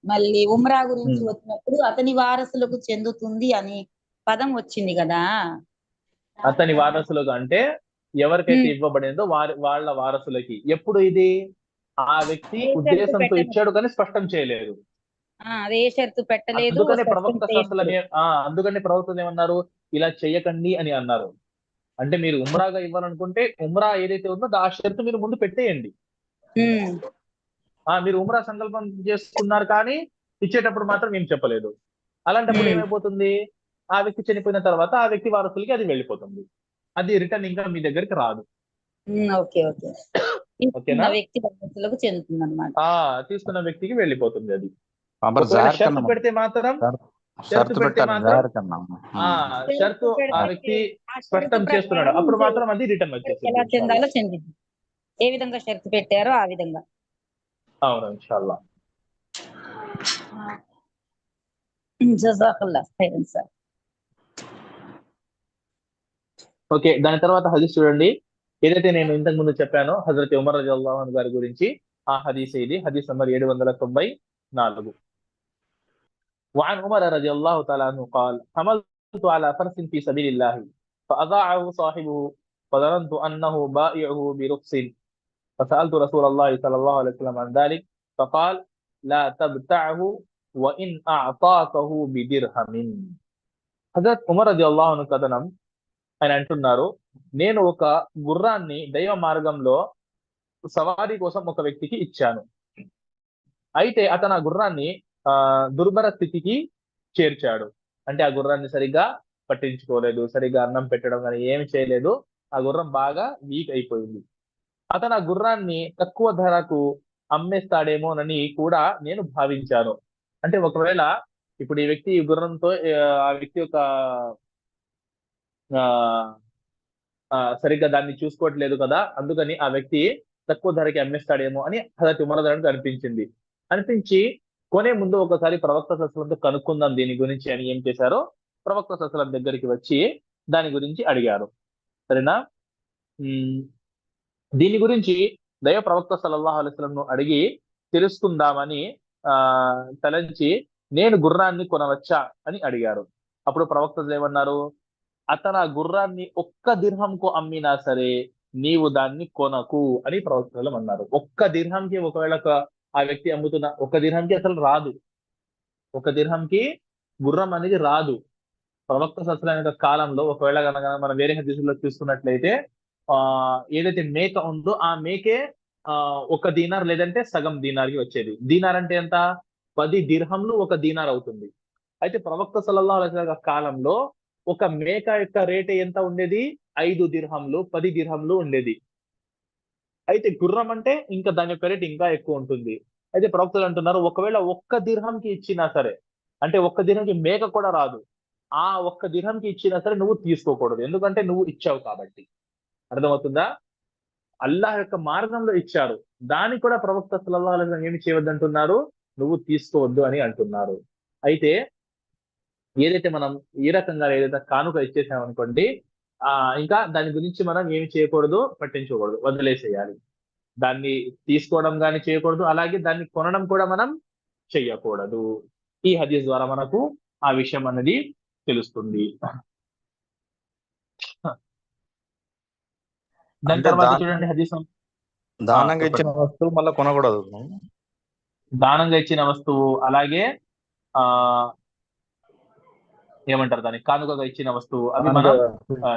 మళ్ళీ ఉమ్రా గురించి వచ్చినప్పుడు అతని వారసులకు చెందుతుంది అని పదం వచ్చింది కదా. అతని వారసులకు అంటే ఎవరికైతే ఇవ్వబడిందో వాళ్ళ వారసులకి. ఎప్పుడు ఇది? ఆ వ్యక్తి ఉద్దేశంతో ఇచ్చాడు కానీ స్పష్టం చేయలేదు, అదే షరతు పెట్టలేదు. అందుకని ప్రవక్త ఏమన్నారు, ఇలా చెయ్యకండి అని అన్నారు. అంటే మీరు ఉమ్రాగా ఇవ్వాలనుకుంటే ఉమ్రా ఏదైతే ఉందో ఆ షరతు మీరు ముందు పెట్టేయండి. మీరు ఉమ్రా సంకల్పం చేసుకున్నారు కానీ ఇచ్చేటప్పుడు మాత్రం ఏం చెప్పలేదు. అలాంటప్పుడు ఏమైపోతుంది? ఆ వ్యక్తి చనిపోయిన తర్వాత ఆ వ్యక్తి వారసులకి అది వెళ్ళిపోతుంది. అది రిటర్న్ ఇంకా మీ దగ్గరికి రాదు. ఓకేనా? తీసుకున్న వ్యక్తికి వెళ్ళిపోతుంది అది. షరతు పెడితే మాత్రం షరతు ఆ వ్యక్తి స్పష్టం చేస్తున్నాడు, అప్పుడు మాత్రం అది రిటర్న్ వచ్చేస్తుంది. ఏ విధంగా షరతు పెట్టారో ఆ విధంగా. అవును ఇన్షాల్లా. జజాకల్లాహ్ ఖైరన్ సార్. ఓకే, దాని తర్వాత హదీస్ చూడండి. ఏదైతే నేను ఇంతకు ముందు చెప్పానో హజరత్ ఉమర్ రలియల్లాహు అన్హు గారి గురించి, ఆ హదీస్ ఇది. హదీస్ నంబర్ 794. وعن عمر رضي الله تعالى عنه قال حملت على فرس في سبيل الله فأضاعه صاحبه فظننت أنه بائعه برخص فسألت رسول الله صلى الله عليه وسلم عن ذلك فقال لا تبتعه وإن أعطاكه بدرهم. హజరత్ ఉమర్ రలియల్లాహు అన్హు కథనం. ఆయన అంటున్నారు, నేను ఒక గుర్రాన్ని దైవ మార్గంలో సవారీ కోసం ఒక వ్యక్తికి ఇచ్చాను. అయితే అతను ఆ గుర్రాన్ని దుర్భర స్థితికి చేర్చాడు. అంటే ఆ గుర్రాన్ని సరిగ్గా పట్టించుకోలేదు, సరిగ్గా అన్నం పెట్టడం కానీ ఏమి చేయలేదు. ఆ గుర్రం బాగా వీక్ అయిపోయింది. అతను ఆ గుర్రాన్ని తక్కువ ధరకు అమ్మేస్తాడేమోనని కూడా నేను భావించాను. అంటే ఒకవేళ ఇప్పుడు ఈ వ్యక్తి ఈ గుర్రంతో ఆ వ్యక్తి యొక్క సరిగ్గా దాన్ని చూసుకోవట్లేదు కదా, అందుకని ఆ వ్యక్తి తక్కువ ధరకి అమ్మేస్తాడేమో అని హజరత్ ఉమర్ గారికి అనిపించింది. అనిపించి కొనే ముందు ఒకసారి ప్రవక్త సస్లంతో కనుక్కుందాం దీని గురించి అని ఏం చేశారో, ప్రవక్త సస్లం దగ్గరికి వచ్చి దాని గురించి అడిగారు. సరేనా? దీని గురించి దైవ ప్రవక్త సల్లల్లాహు అలైహి వసల్లం ను అడిగి తెలుసుకుందామని తలంచి నేను గుర్రాన్ని కొనవచ్చా అని అడిగారు. అప్పుడు ప్రవక్త ఏమన్నారు, అతను ఆ గుర్రాన్ని ఒక్క దిర్హంకు అమ్మినా సరే నీవు దాన్ని కొనకు అని ప్రవక్తలు అన్నారు. ఒక్క దిర్హంకి ఒకవేళ ఆ వ్యక్తి అమ్ముతున్న ఒక దిర్హంకి అసలు రాదు. ఒక దిర్హంకి గుర్రం అనేది రాదు. ప్రవక్త సస్లాం కాలంలో ఒకవేళ కనుక మనం వేరే హదీసుల్లో చూసుకున్నట్లయితే ఏదైతే మేక ఉందో ఆ మేకే ఒక దీనార్ లేదంటే సగం దీనార్కి వచ్చేది. దీనార్ అంటే ఎంత? 10 దిర్హంలు ఒక దీనార్ అవుతుంది. అయితే ప్రవక్త సల్లల్లాహు అలైహి వసల్లం కాలంలో ఒక మేక యొక్క రేట్ ఎంత ఉండేది? 5 దిర్హంలు 10 దిర్హంలు ఉండేది. అయితే గుర్రం అంటే ఇంకా దాని యొక్క రేట్ ఇంకా ఎక్కువ ఉంటుంది. అయితే ప్రవక్తలు అంటున్నారు, ఒకవేళ ఒక్క దిర్హంకి ఇచ్చినా సరే, అంటే ఒక్క దిర్హంకి మేక కూడా రాదు, ఆ ఒక్క దిర్హంకి ఇచ్చినా సరే నువ్వు తీసుకోకూడదు. ఎందుకంటే నువ్వు ఇచ్చావు కాబట్టి. అర్థమవుతుందా? అల్లాహ్ యొక్క మార్గంలో ఇచ్చారు, దానికి కూడా ప్రవక్త సల్లల్లాహు అలైహి వసల్లం ఏమి చేయవద్దంటున్నారు, నువ్వు తీసుకోవద్దు అని అంటున్నారు. అయితే ఏదైతే మనం ఈ రకంగా ఏదైతే కానుక ఇచ్చేసామనుకోండి, ఇంకా దాని గురించి మనం ఏమి చేయకూడదు, పట్టించుకోకూడదు, వదిలేసేయాలి. దాన్ని తీసుకోవడం కానీ చేయకూడదు, అలాగే దాన్ని కొనడం కూడా మనం చెయ్యకూడదు. ఈ హదీస్ ద్వారా మనకు ఆ విషయం అనేది తెలుస్తుంది. దాని అంటే తర్వాత చూడండి హదీస్. దానంగా ఇచ్చిన చెప్పండి. వస్తువు మళ్ళీ కొనకూడదు. దానంగా ఇచ్చిన వస్తువు, అలాగే ఆ ఏమంటారు దాన్ని, కానుకగా ఇచ్చిన వస్తువు, అవి మనం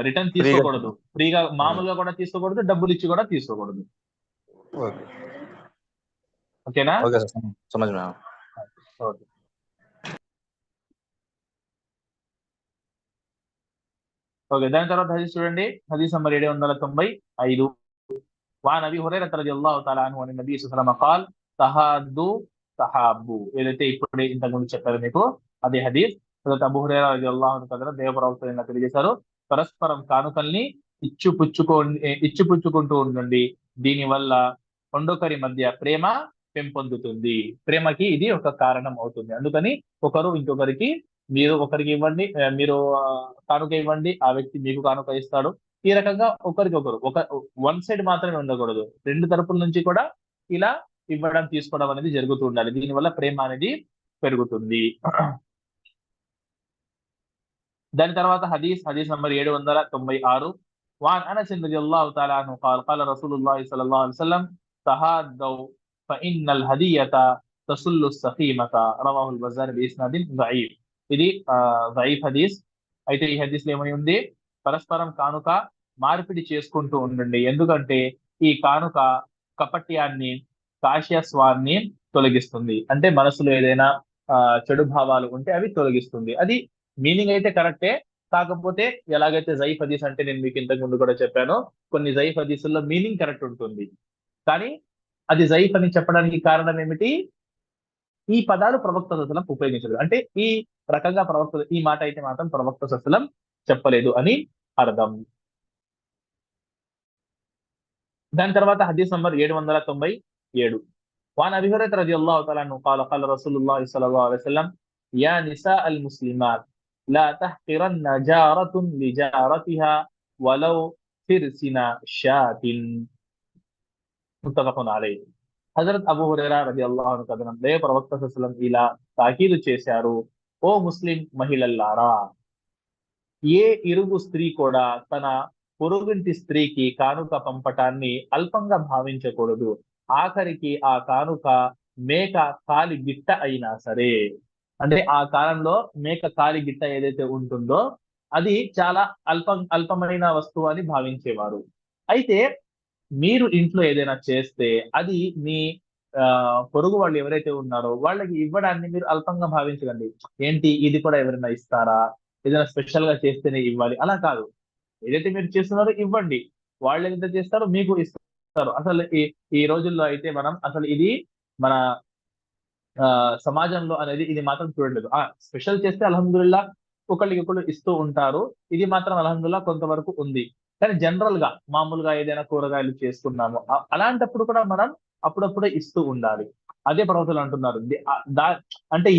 రిటర్న్ తీసుకోకూడదు. ఫ్రీగా మామూలుగా కూడా తీసుకోకూడదు, డబ్బులు ఇచ్చి కూడా తీసుకోకూడదు. ఓకేనా? ఓకే సార్, సమझ में आया. ఓకే. ఓకే, దాని తర్వాత హదీస్ చూడండి. హదీస్ నంబర్ 795. وعن ابي هريره رضي الله تعالى عنه عن النبي صلى الله عليه وسلم قال తహాద్దు తహాబ్బు. ఏదైతే ఇప్పుడే ఇంతకు ముందు చెప్పారు మీకు అదే హదీస్. అబూ హురైరా రలియల్లాహు అన్హు కథను దేవప్రవక్త తెలియజేశారు, పరస్పరం కానుకల్ని ఇచ్చిపుచ్చుకుంటూ ఉండండి, దీని వల్ల రెండొకరి మధ్య ప్రేమ పెంపొందుతుంది. ప్రేమకి ఇది ఒక కారణం అవుతుంది. అందుకని ఒకరు ఇంకొకరికి, మీరు ఒకరికి ఇవ్వండి, మీరు కానుక ఇవ్వండి, ఆ వ్యక్తి మీకు కానుక ఇస్తాడు. ఈ రకంగా ఒకరికొకరు వన్ సైడ్ మాత్రమే ఉండకూడదు, రెండు తరపుల నుంచి కూడా ఇలా ఇవ్వడం తీసుకోవడం అనేది జరుగుతూ ఉండాలి. దీనివల్ల ప్రేమ అనేది పెరుగుతుంది. దాని తర్వాత హదీస్ నంబర్ 796. وعن انس رضي الله تعالى عنه قال قال رسول الله صلى الله عليه وسلم تهادوا فان الهديه تسل السخيمه رواه البزار باسناد ضعيف. ఇది ضعيف హదీస్. అయితే ఈ హదీస్లో ఏమని ఉంది, పరస్పరం కానుక మార్పిడి చేసుకుంటూ ఉండండి, ఎందుకంటే ఈ కానుక కపట్యాన్ని, కాశ్యస్వాన్ని తొలగిస్తుంది. అంటే మనసులో ఏదైనా చెడు భావాలు ఉంటే అవి తొలగిస్తుంది. అది మీనింగ్ అయితే కరెక్టే, కాకపోతే ఎలాగైతే జైఫ్ హదీస్ అంటే నేను మీకు ఇంతకు ముందు కూడా చెప్పాను, కొన్ని జైఫ్ హదీసుల్లో మీనింగ్ కరెక్ట్ ఉంటుంది, కానీ అది జైఫ్ అని చెప్పడానికి కారణం ఏమిటి? ఈ పదాలు ప్రవక్త సల్లం ఉపయోగించలేదు. అంటే ఈ రకంగా ఈ మాట అయితే మాత్రం ప్రవక్త సల్లం చెప్పలేదు అని అర్థం. దాని తర్వాత హదీస్ నంబర్ 797. وعن ابي هريره رضي الله تعالى عنه قال قال رسول الله صلى الله عليه وسلم يا نساء المسلمات لا تحقرن جارة لجارتها ولو فرسنا شاة. ముత్తఫకున్ అలైహి. హజరత్ అబూ హురైరా రలియల్లాహు అన్హు కథనంలో ప్రవక్త సల్లల్లాహు అలైహి వసల్లం ఇలా తాకీదు చేశారు, ఓ ముస్లిం మహిళల్లారా, ఏ ఇరుగు స్త్రీ కూడా తన పొరుగింటి స్త్రీకి కానుక పంపటాన్ని అల్పంగా భావించకూడదు. ఆఖరికి ఆ కానుక మేక కాలి గిట్ట అయినా సరే. అంటే ఆ కాలంలో మేక కాలి గిట్ట ఏదైతే ఉంటుందో అది చాలా అల్పమైన వస్తువు అని భావించేవారు. అయితే మీరు ఇంట్లో ఏదైనా చేస్తే అది మీ పొరుగు వాళ్ళు ఎవరైతే ఉన్నారో వాళ్ళకి ఇవ్వడాన్ని మీరు అల్పంగా భావించకండి. ఏంటి ఇది కూడా ఎవరైనా ఇస్తారా, ఏదైనా స్పెషల్ గా చేస్తేనే ఇవ్వాలి, అలా కాదు. ఏదైతే మీరు చేస్తున్నారో ఇవ్వండి, వాళ్ళు ఏదైతే చేస్తారో మీకు ఇస్తారు. అసలు ఈ రోజుల్లో అయితే మనం అసలు ఇది మన సమాజంలో అనేది ఇది మాత్రం చూడలేదు. స్పెషల్ చేస్తే అల్హమ్దుల్లా ఒకళ్ళకి ఒకళ్ళు ఇస్తూ ఉంటారు, ఇది మాత్రం అల్హమ్దుల్లా కొంతవరకు ఉంది. కానీ జనరల్ గా మామూలుగా ఏదైనా కూరగాయలు చేసుకున్నాము అలాంటప్పుడు కూడా మనం అప్పుడప్పుడే ఇస్తూ ఉండాలి. అదే ప్రవక్తలు అంటున్నారు. అంటే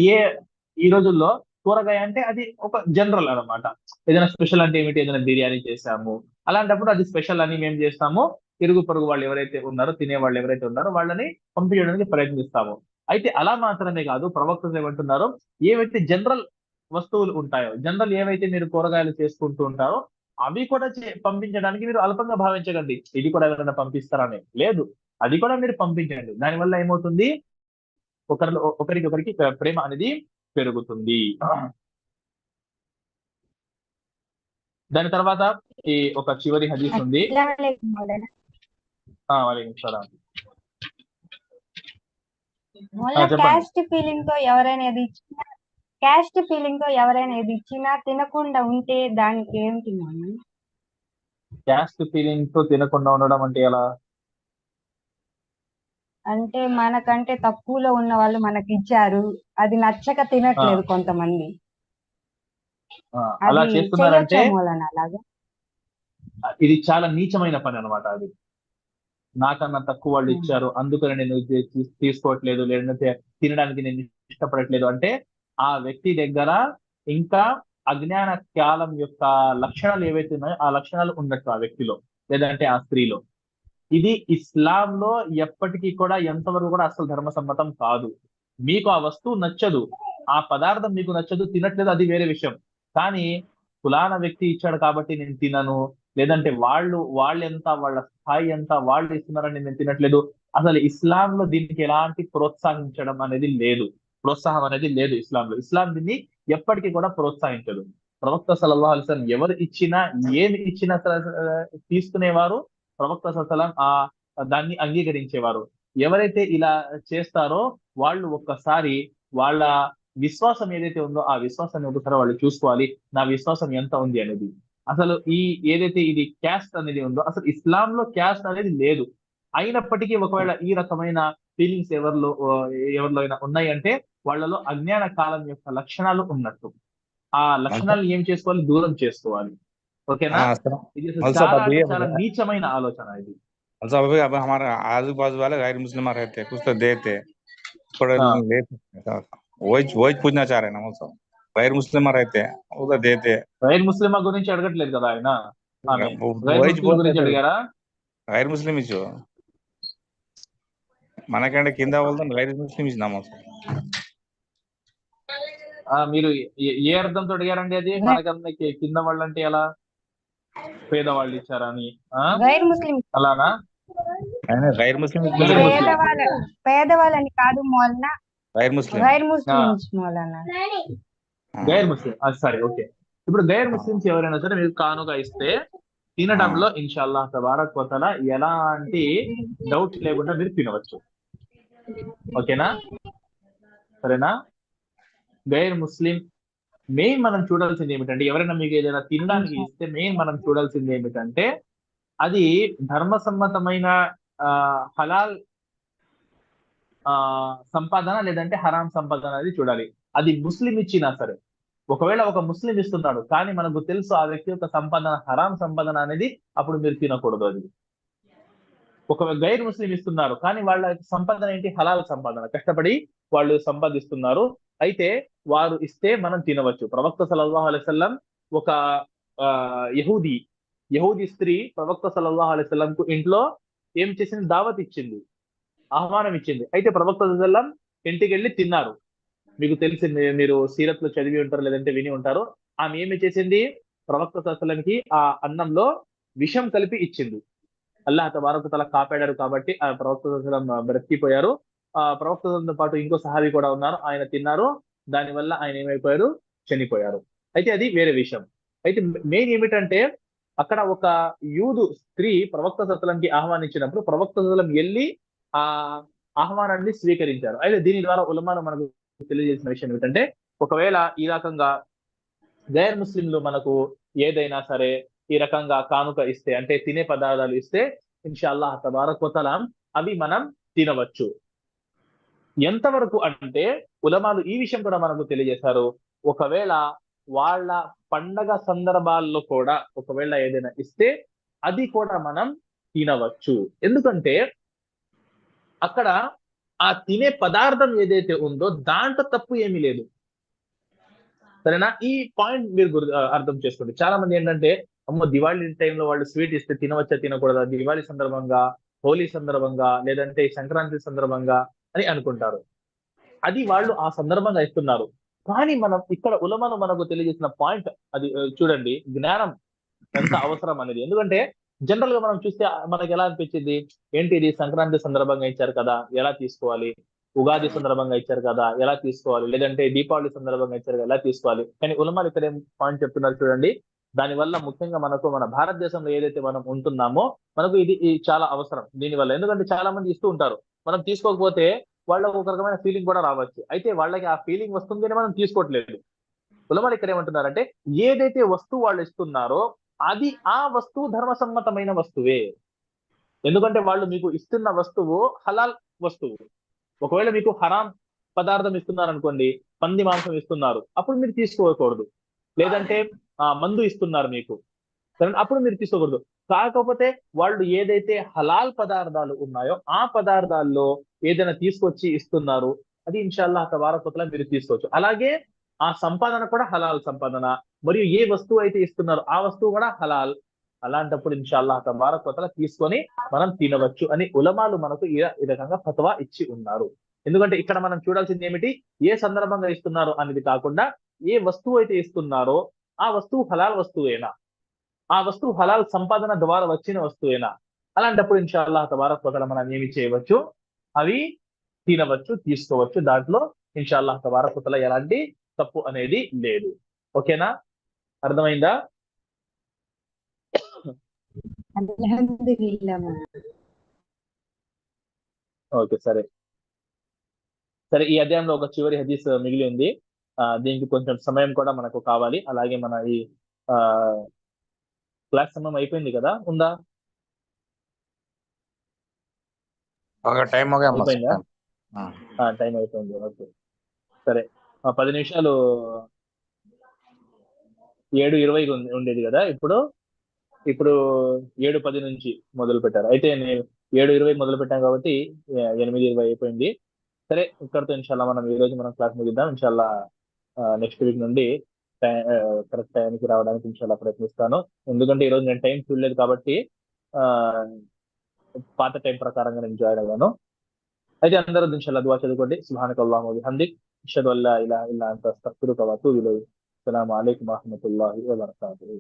ఈ రోజుల్లో కూరగాయ అంటే అది ఒక జనరల్ అన్నమాట. ఏదైనా స్పెషల్ అంటే ఏమిటి, ఏదైనా బిర్యానీ చేసాము అలాంటప్పుడు అది స్పెషల్ అని మేము చేస్తాము. ఇరుగు పొరుగు వాళ్ళు ఎవరైతే ఉన్నారో, తినే వాళ్ళు ఎవరైతే ఉన్నారో వాళ్ళని పంపించడానికి ప్రయత్నిస్తాము. అయితే అలా మాత్రమే కాదు, ప్రవక్తలు ఏమంటున్నారు, ఏవైతే జనరల్ వస్తువులు ఉంటాయో, జనరల్ ఏవైతే మీరు కూరగాయలు చేసుకుంటూ ఉంటారో అవి కూడా పంపించడానికి మీరు అల్పంగా భావించకండి. ఇది కూడా ఎవరైనా పంపిస్తారని లేదు, అది కూడా మీరు పంపించండి. దానివల్ల ఏమవుతుంది, ఒకరికి ప్రేమ అనేది పెరుగుతుంది. దాని తర్వాత ఈ ఒక చివరి హదీస్ ఉంది. వాలేకుం సలాం. క్యాస్ట్ ఫీలింగ్ తో ఎవరైనా ఏది ఇచ్చినా తినకుండా ఉంటే దానికి ఏంటి? క్యాస్ట్ ఫీలింగ్ తో తినకుండా ఉండడం అంటే ఎలా? అంటే మనకంటే తక్కువలో ఉన్న వాళ్ళు మనకి ఇచ్చారు, అది నచ్చక తినట్లేదు కొంతమంది, అలా చేస్తున్నారంటే అలాగా ఇది చాలా నీచమైన పని అన్నమాట. అది నాకన్నా తక్కువ వాళ్ళు ఇచ్చారు అందుకని నేను తీసుకోవట్లేదు, లేదంటే తినడానికి నేను ఇష్టపడట్లేదు అంటే ఆ వ్యక్తి దగ్గర ఇంకా అజ్ఞాన కాలం యొక్క లక్షణాలు ఏవైతే ఉన్నాయో ఆ లక్షణాలు ఉన్నట్టు ఆ వ్యక్తిలో, లేదంటే ఆ స్త్రీలో. ఇది ఇస్లాంలో ఎప్పటికీ కూడా ఎంతవరకు కూడా అసలు ధర్మసమ్మతం కాదు. మీకు ఆ వస్తువు నచ్చదు, ఆ పదార్థం మీకు నచ్చదు, తినట్లేదు, అది వేరే విషయం. కానీ కులాన వ్యక్తి ఇచ్చాడు కాబట్టి నేను తినను, లేదంటే వాళ్ళు ఎంత, వాళ్ళ స్థాయి ఎంత, వాళ్ళు ఇస్తున్నారని నేను తినట్లేదు, అసలు ఇస్లాంలో దీనికి ఎలాంటి ప్రోత్సహించడం అనేది లేదు, ప్రోత్సాహం అనేది లేదు ఇస్లాంలో. ఇస్లాం దీన్ని ఎప్పటికీ కూడా ప్రోత్సహించదు. ప్రవక్త సల్లల్లాహు అలైహి వసల్లం ఎవరు ఇచ్చినా ఏమి ఇచ్చినా తీసుకునేవారు, ప్రవక్త సల్లల్లాహు అలైహి వసల్లం దాన్ని అంగీకరించేవారు. ఎవరైతే ఇలా చేస్తారో వాళ్ళు ఒక్కసారి వాళ్ళ విశ్వాసం ఏదైతే ఉందో ఆ విశ్వాసాన్ని ఒకసారి వాళ్ళు చూసుకోవాలి, నా విశ్వాసం ఎంత ఉంది అనేది. అసలు ఏదైతే ఇది క్యాస్ట్ అనేది ఉందో అసలు ఇస్లాంలో క్యాస్ట్ అనేది లేదు. అయినప్పటికీ ఒకవేళ ఈ రకమైన ఫీలింగ్స్ ఎవరిలో అయినా ఉన్నాయి అంటే వాళ్ళలో అజ్ఞాన కాలం యొక్క లక్షణాలు ఉన్నట్టు. ఆ లక్షణాలు ఏం చేసుకోవాలి, దూరం చేసుకోవాలి. ఓకేనా? ఇది చాలా నీచమైన ఆలోచన ఇది. अभी अब हमारे आजू बाजू वाले गैर मुस्लिम रहते कुछ तो देते थोड़ा वही पूछना चाह रहे ना वो सब गैर मुस्लिम रहते उधर देते. గైర్ ముస్లిమా గురించి అడగట్లేదు కదా ఆయన, గైర్ ముస్లిం గురించి అడిగారా? గైర్ ముస్లిం ఇచ్చు మనకంటే కింద వెళ్తాం గైర్ ముస్లిం ఇచ్చినాము. మీరు ఏ అర్థంతో అడిగారండి అది? మనకన్నా కింద వాళ్ళు అంటే ఎలా, పేదవాళ్ళు ఇచ్చారని అలానా? గైర్ ముస్లిం పేదవాళ్ళని కాదు మౌలానా, గైర్ ముస్లిం గైర్ ముస్లిం. సరే, ఓకే. ఇప్పుడు గైర్ ముస్లిమ్స్ ఎవరైనా సరే మీరు కానుగా ఇస్తే తినడంలో ఇన్షాల్లాహ్ తబారక్ వ తఆలా ఎలాంటి డౌట్ లేకుండా మీరు తినవచ్చు. ఓకేనా? సరేనా? గైర్ ముస్లిం మెయిన్ మనం చూడాల్సింది ఏమిటంటే, ఎవరైనా మీకు ఏదైనా తినడానికి ఇస్తే మెయిన్ మనం చూడాల్సింది ఏమిటంటే అది ధర్మసమ్మతమైన హలాల్ సంపాదన లేదంటే హరాం సంపాదన అనేది చూడాలి. అది ముస్లిం ఇచ్చినా సరే, ఒకవేళ ఒక ముస్లిం ఇస్తున్నాడు కానీ మనకు తెలుసు ఆ వ్యక్తి యొక్క సంపాదన హరాం సంపాదన అనేది, అప్పుడు మీరు తినకూడదు. అది ఒక గైర్ ముస్లిం ఇస్తున్నారు, కానీ వాళ్ళ సంపాదన ఏంటి? హలాల్ సంపాదన, కష్టపడి వాళ్ళు సంపాదిస్తున్నారు. అయితే వారు ఇస్తే మనం తినవచ్చు. ప్రవక్త సల్లల్లాహు అలైహి వసల్లం ఒక ఆ యహూది స్త్రీ ప్రవక్త సల్లల్లాహు అలైహి వసల్లం కు ఇంట్లో ఏం చేసింది? దావత్ ఇచ్చింది, ఆహ్వానం ఇచ్చింది. అయితే ప్రవక్త సల్లల్లాహు అలైహి వసల్లం ఇంటికి వెళ్ళి తిన్నారు. మీకు తెలిసి మీరు సీరత్ లో చదివి ఉంటారు, లేదంటే విని ఉంటారు. ఆమె ఏమి చేసింది? ప్రవక్త సల్లల్లాహు అలైహి వసల్లంకి ఆ అన్నంలో విషం కలిపి ఇచ్చింది. అల్లాహ్ తబారక తఆలా కాపాడారు కాబట్టి ఆ ప్రవక్త సల్లల్లాహు అలైహి వసల్లం బ్రతికిపోయారు. ఆ ప్రవక్త సల్లల్లాహు అలైహి వసల్లంతో పాటు ఇంకో సహాబీ కూడా ఉన్నారు, ఆయన తిన్నారు. దానివల్ల ఆయన ఏమైపోయారు? చనిపోయారు. అయితే అది వేరే విషయం. అయితే మెయిన్ ఏమిటంటే, అక్కడ ఒక యూదు స్త్రీ ప్రవక్త సల్లల్లాహు అలైహి వసల్లంకి ఆహ్వానించినప్పుడు ప్రవక్త సల్లల్లాహు అలైహి వసల్లం వెళ్ళి ఆ ఆహ్వానాన్ని స్వీకరించారు. అయితే దీని ద్వారా ఉలమాలు మనకు తెలియజేసిన విషయం ఏమిటంటే, ఒకవేళ ఈ రకంగా గైర్ ముస్లింలు మనకు ఏదైనా సరే ఈ రకంగా కానుక ఇస్తే, అంటే తినే పదార్థాలు ఇస్తే, ఇన్షాల్లాహ్ తబారక వ తఆలా అవి మనం తినవచ్చు. ఎంతవరకు అంటే ఉలమాలు ఈ విషయం కూడా మనకు తెలియజేశారు. ఒకవేళ వాళ్ళ పండగ సందర్భాల్లో కూడా ఒకవేళ ఏదైనా ఇస్తే అది కూడా మనం తినవచ్చు. ఎందుకంటే అక్కడ ఆ తినే పదార్థం ఏదైతే ఉందో దాంట్లో తప్పు ఏమీ లేదు. సరేనా? ఈ పాయింట్ మీరు అర్థం చేసుకోండి. చాలా మంది ఏంటంటే, అమ్మో దివాళీ టైంలో వాళ్ళు స్వీట్ ఇస్తే తినవచ్చా తినకూడదా? దివాళీ సందర్భంగా, హోలీ సందర్భంగా, లేదంటే సంక్రాంతి సందర్భంగా అని అనుకుంటారు. అది వాళ్ళు ఆ సందర్భంగా ఇస్తున్నారు. కానీ మనం ఇక్కడ ఉలమాలు మనకు తెలియజేసిన పాయింట్ అది చూడండి, జ్ఞానం ఎంత అవసరం అనేది. ఎందుకంటే జనరల్ గా మనం చూస్తే మనకి ఎలా అనిపించింది? ఏంటి ఇది సంక్రాంతి సందర్భంగా ఇచ్చారు కదా, ఎలా తీసుకోవాలి? ఉగాది సందర్భంగా ఇచ్చారు కదా, ఎలా తీసుకోవాలి? లేదంటే దీపావళి సందర్భంగా ఇచ్చారు కదా, ఎలా తీసుకోవాలి? కానీ ఉలమాలు ఇక్కడ ఏం పాయింట్ చెప్తున్నారు చూడండి. దానివల్ల ముఖ్యంగా మనకు మన భారతదేశంలో ఏదైతే మనం ఉంటున్నామో మనకు ఇది చాలా అవసరం దీనివల్ల. ఎందుకంటే చాలా మంది ఇస్తూ ఉంటారు, మనం తీసుకోకపోతే వాళ్ళకు ఒక రకమైన ఫీలింగ్ కూడా రావచ్చు. అయితే వాళ్ళకి ఆ ఫీలింగ్ వస్తుంది అని మనం తీసుకోవట్లేదు. ఉలమాలు ఇక్కడ ఏమంటున్నారంటే, ఏదైతే వస్తువు వాళ్ళు ఇస్తున్నారో అది ఆ వస్తువు ధర్మసమ్మతమైన వస్తువే. ఎందుకంటే వాళ్ళు మీకు ఇస్తున్న వస్తువు హలాల్ వస్తువు. ఒకవేళ మీకు హరాం పదార్థం ఇస్తున్నారు అనుకోండి, పంది మాంసం ఇస్తున్నారు, అప్పుడు మీరు తీసుకోకూడదు. లేదంటే మందు ఇస్తున్నారు మీకు, సరే, అప్పుడు మీరు తీసుకోకూడదు. కాకపోతే వాళ్ళు ఏదైతే హలాల్ పదార్థాలు ఉన్నాయో ఆ పదార్థాల్లో ఏదైనా తీసుకొచ్చి ఇస్తున్నారు, అది ఇన్షాల్లాహ్ తబారక వ తఆలా మీరు తీసుకోవచ్చు. అలాగే ఆ సంపాదన కూడా హలాల్ సంపాదన, మరియు ఏ వస్తువు అయితే ఇస్తున్నారో ఆ వస్తువు కూడా హలాల్. అలాంటప్పుడు ఇన్షాల్లాహ్ తబారక వ తఆలా తీసుకొని మనం తినవచ్చు అని ఉలమాలు మనకు ఈ రకంగా ఫత్వా ఇచ్చి ఉన్నారు. ఎందుకంటే ఇక్కడ మనం చూడాల్సింది ఏమిటి? ఏ సందర్భంగా ఇస్తున్నారు అనేది కాకుండా ఏ వస్తువు అయితే ఇస్తున్నారో ఆ వస్తువు హలాల్ వస్తువేనా, ఆ వస్తువు హలాల్ సంపాదన ద్వారా వచ్చిన వస్తువేనా? అలాంటప్పుడు ఇన్షాల్లాహ్ తబారక వ తఆలా మనం ఏమి చేయవచ్చు? అవి తినవచ్చు, తీసుకోవచ్చు. దాంట్లో ఇన్షాల్లాహ్ తబారక వ తఆలా ఎలాంటి తప్పు అనేది లేదు. ఓకేనా? అర్థమైందా? అల్హమ్దులిల్లాహ్. ఓకే, సరే సరే. ఈ అధ్యాయంలో ఒక చివరి హదీస్ మిగిలి ఉంది. దీనికి కొంచెం సమయం కూడా మనకు కావాలి. అలాగే మన ఈ క్లాస్ సమయం అయిపోయింది కదా, ఉందా? టైం हो गया అయిపోయిందా? టైం అయిపోయింది. ఓకే, సరే. 10 నిమిషాలు 7:20 ఉండేది కదా, ఇప్పుడు 7:10 నుంచి మొదలు పెట్టారు. అయితే నేను 7:20 మొదలు పెట్టాను కాబట్టి 8:20 అయిపోయింది. సరే, ఇక్కడితో ఇన్షాల్లా మనం ఈ రోజు మనం క్లాస్ ముగిద్దాం. ఇన్షాల్లా నెక్స్ట్ వీక్ నుండి కరెక్ట్ టైంకి రావడానికి ఇన్షాల్లా ప్రయత్నిస్తాను. ఎందుకంటే ఈ రోజు నేను టైం చూడలేదు కాబట్టి ఆ, పాత టైం ప్రకారంగా నేను జాయిన్ అయ్యాను. అయితే అందరూ ఇన్షాల్లా దువా చదువుకోండి. సుబ్హానకల్లాహుమ్మ వబిహమ్దిక్ అష్హదు అల్లా ఇలాహా ఇల్లా అంత అస్తగ్ఫిరుక వ అతూబు ఇలైక్. అస్సలాము అలైకుం వరహ్మతుల్లాహి వబరకాతుహు.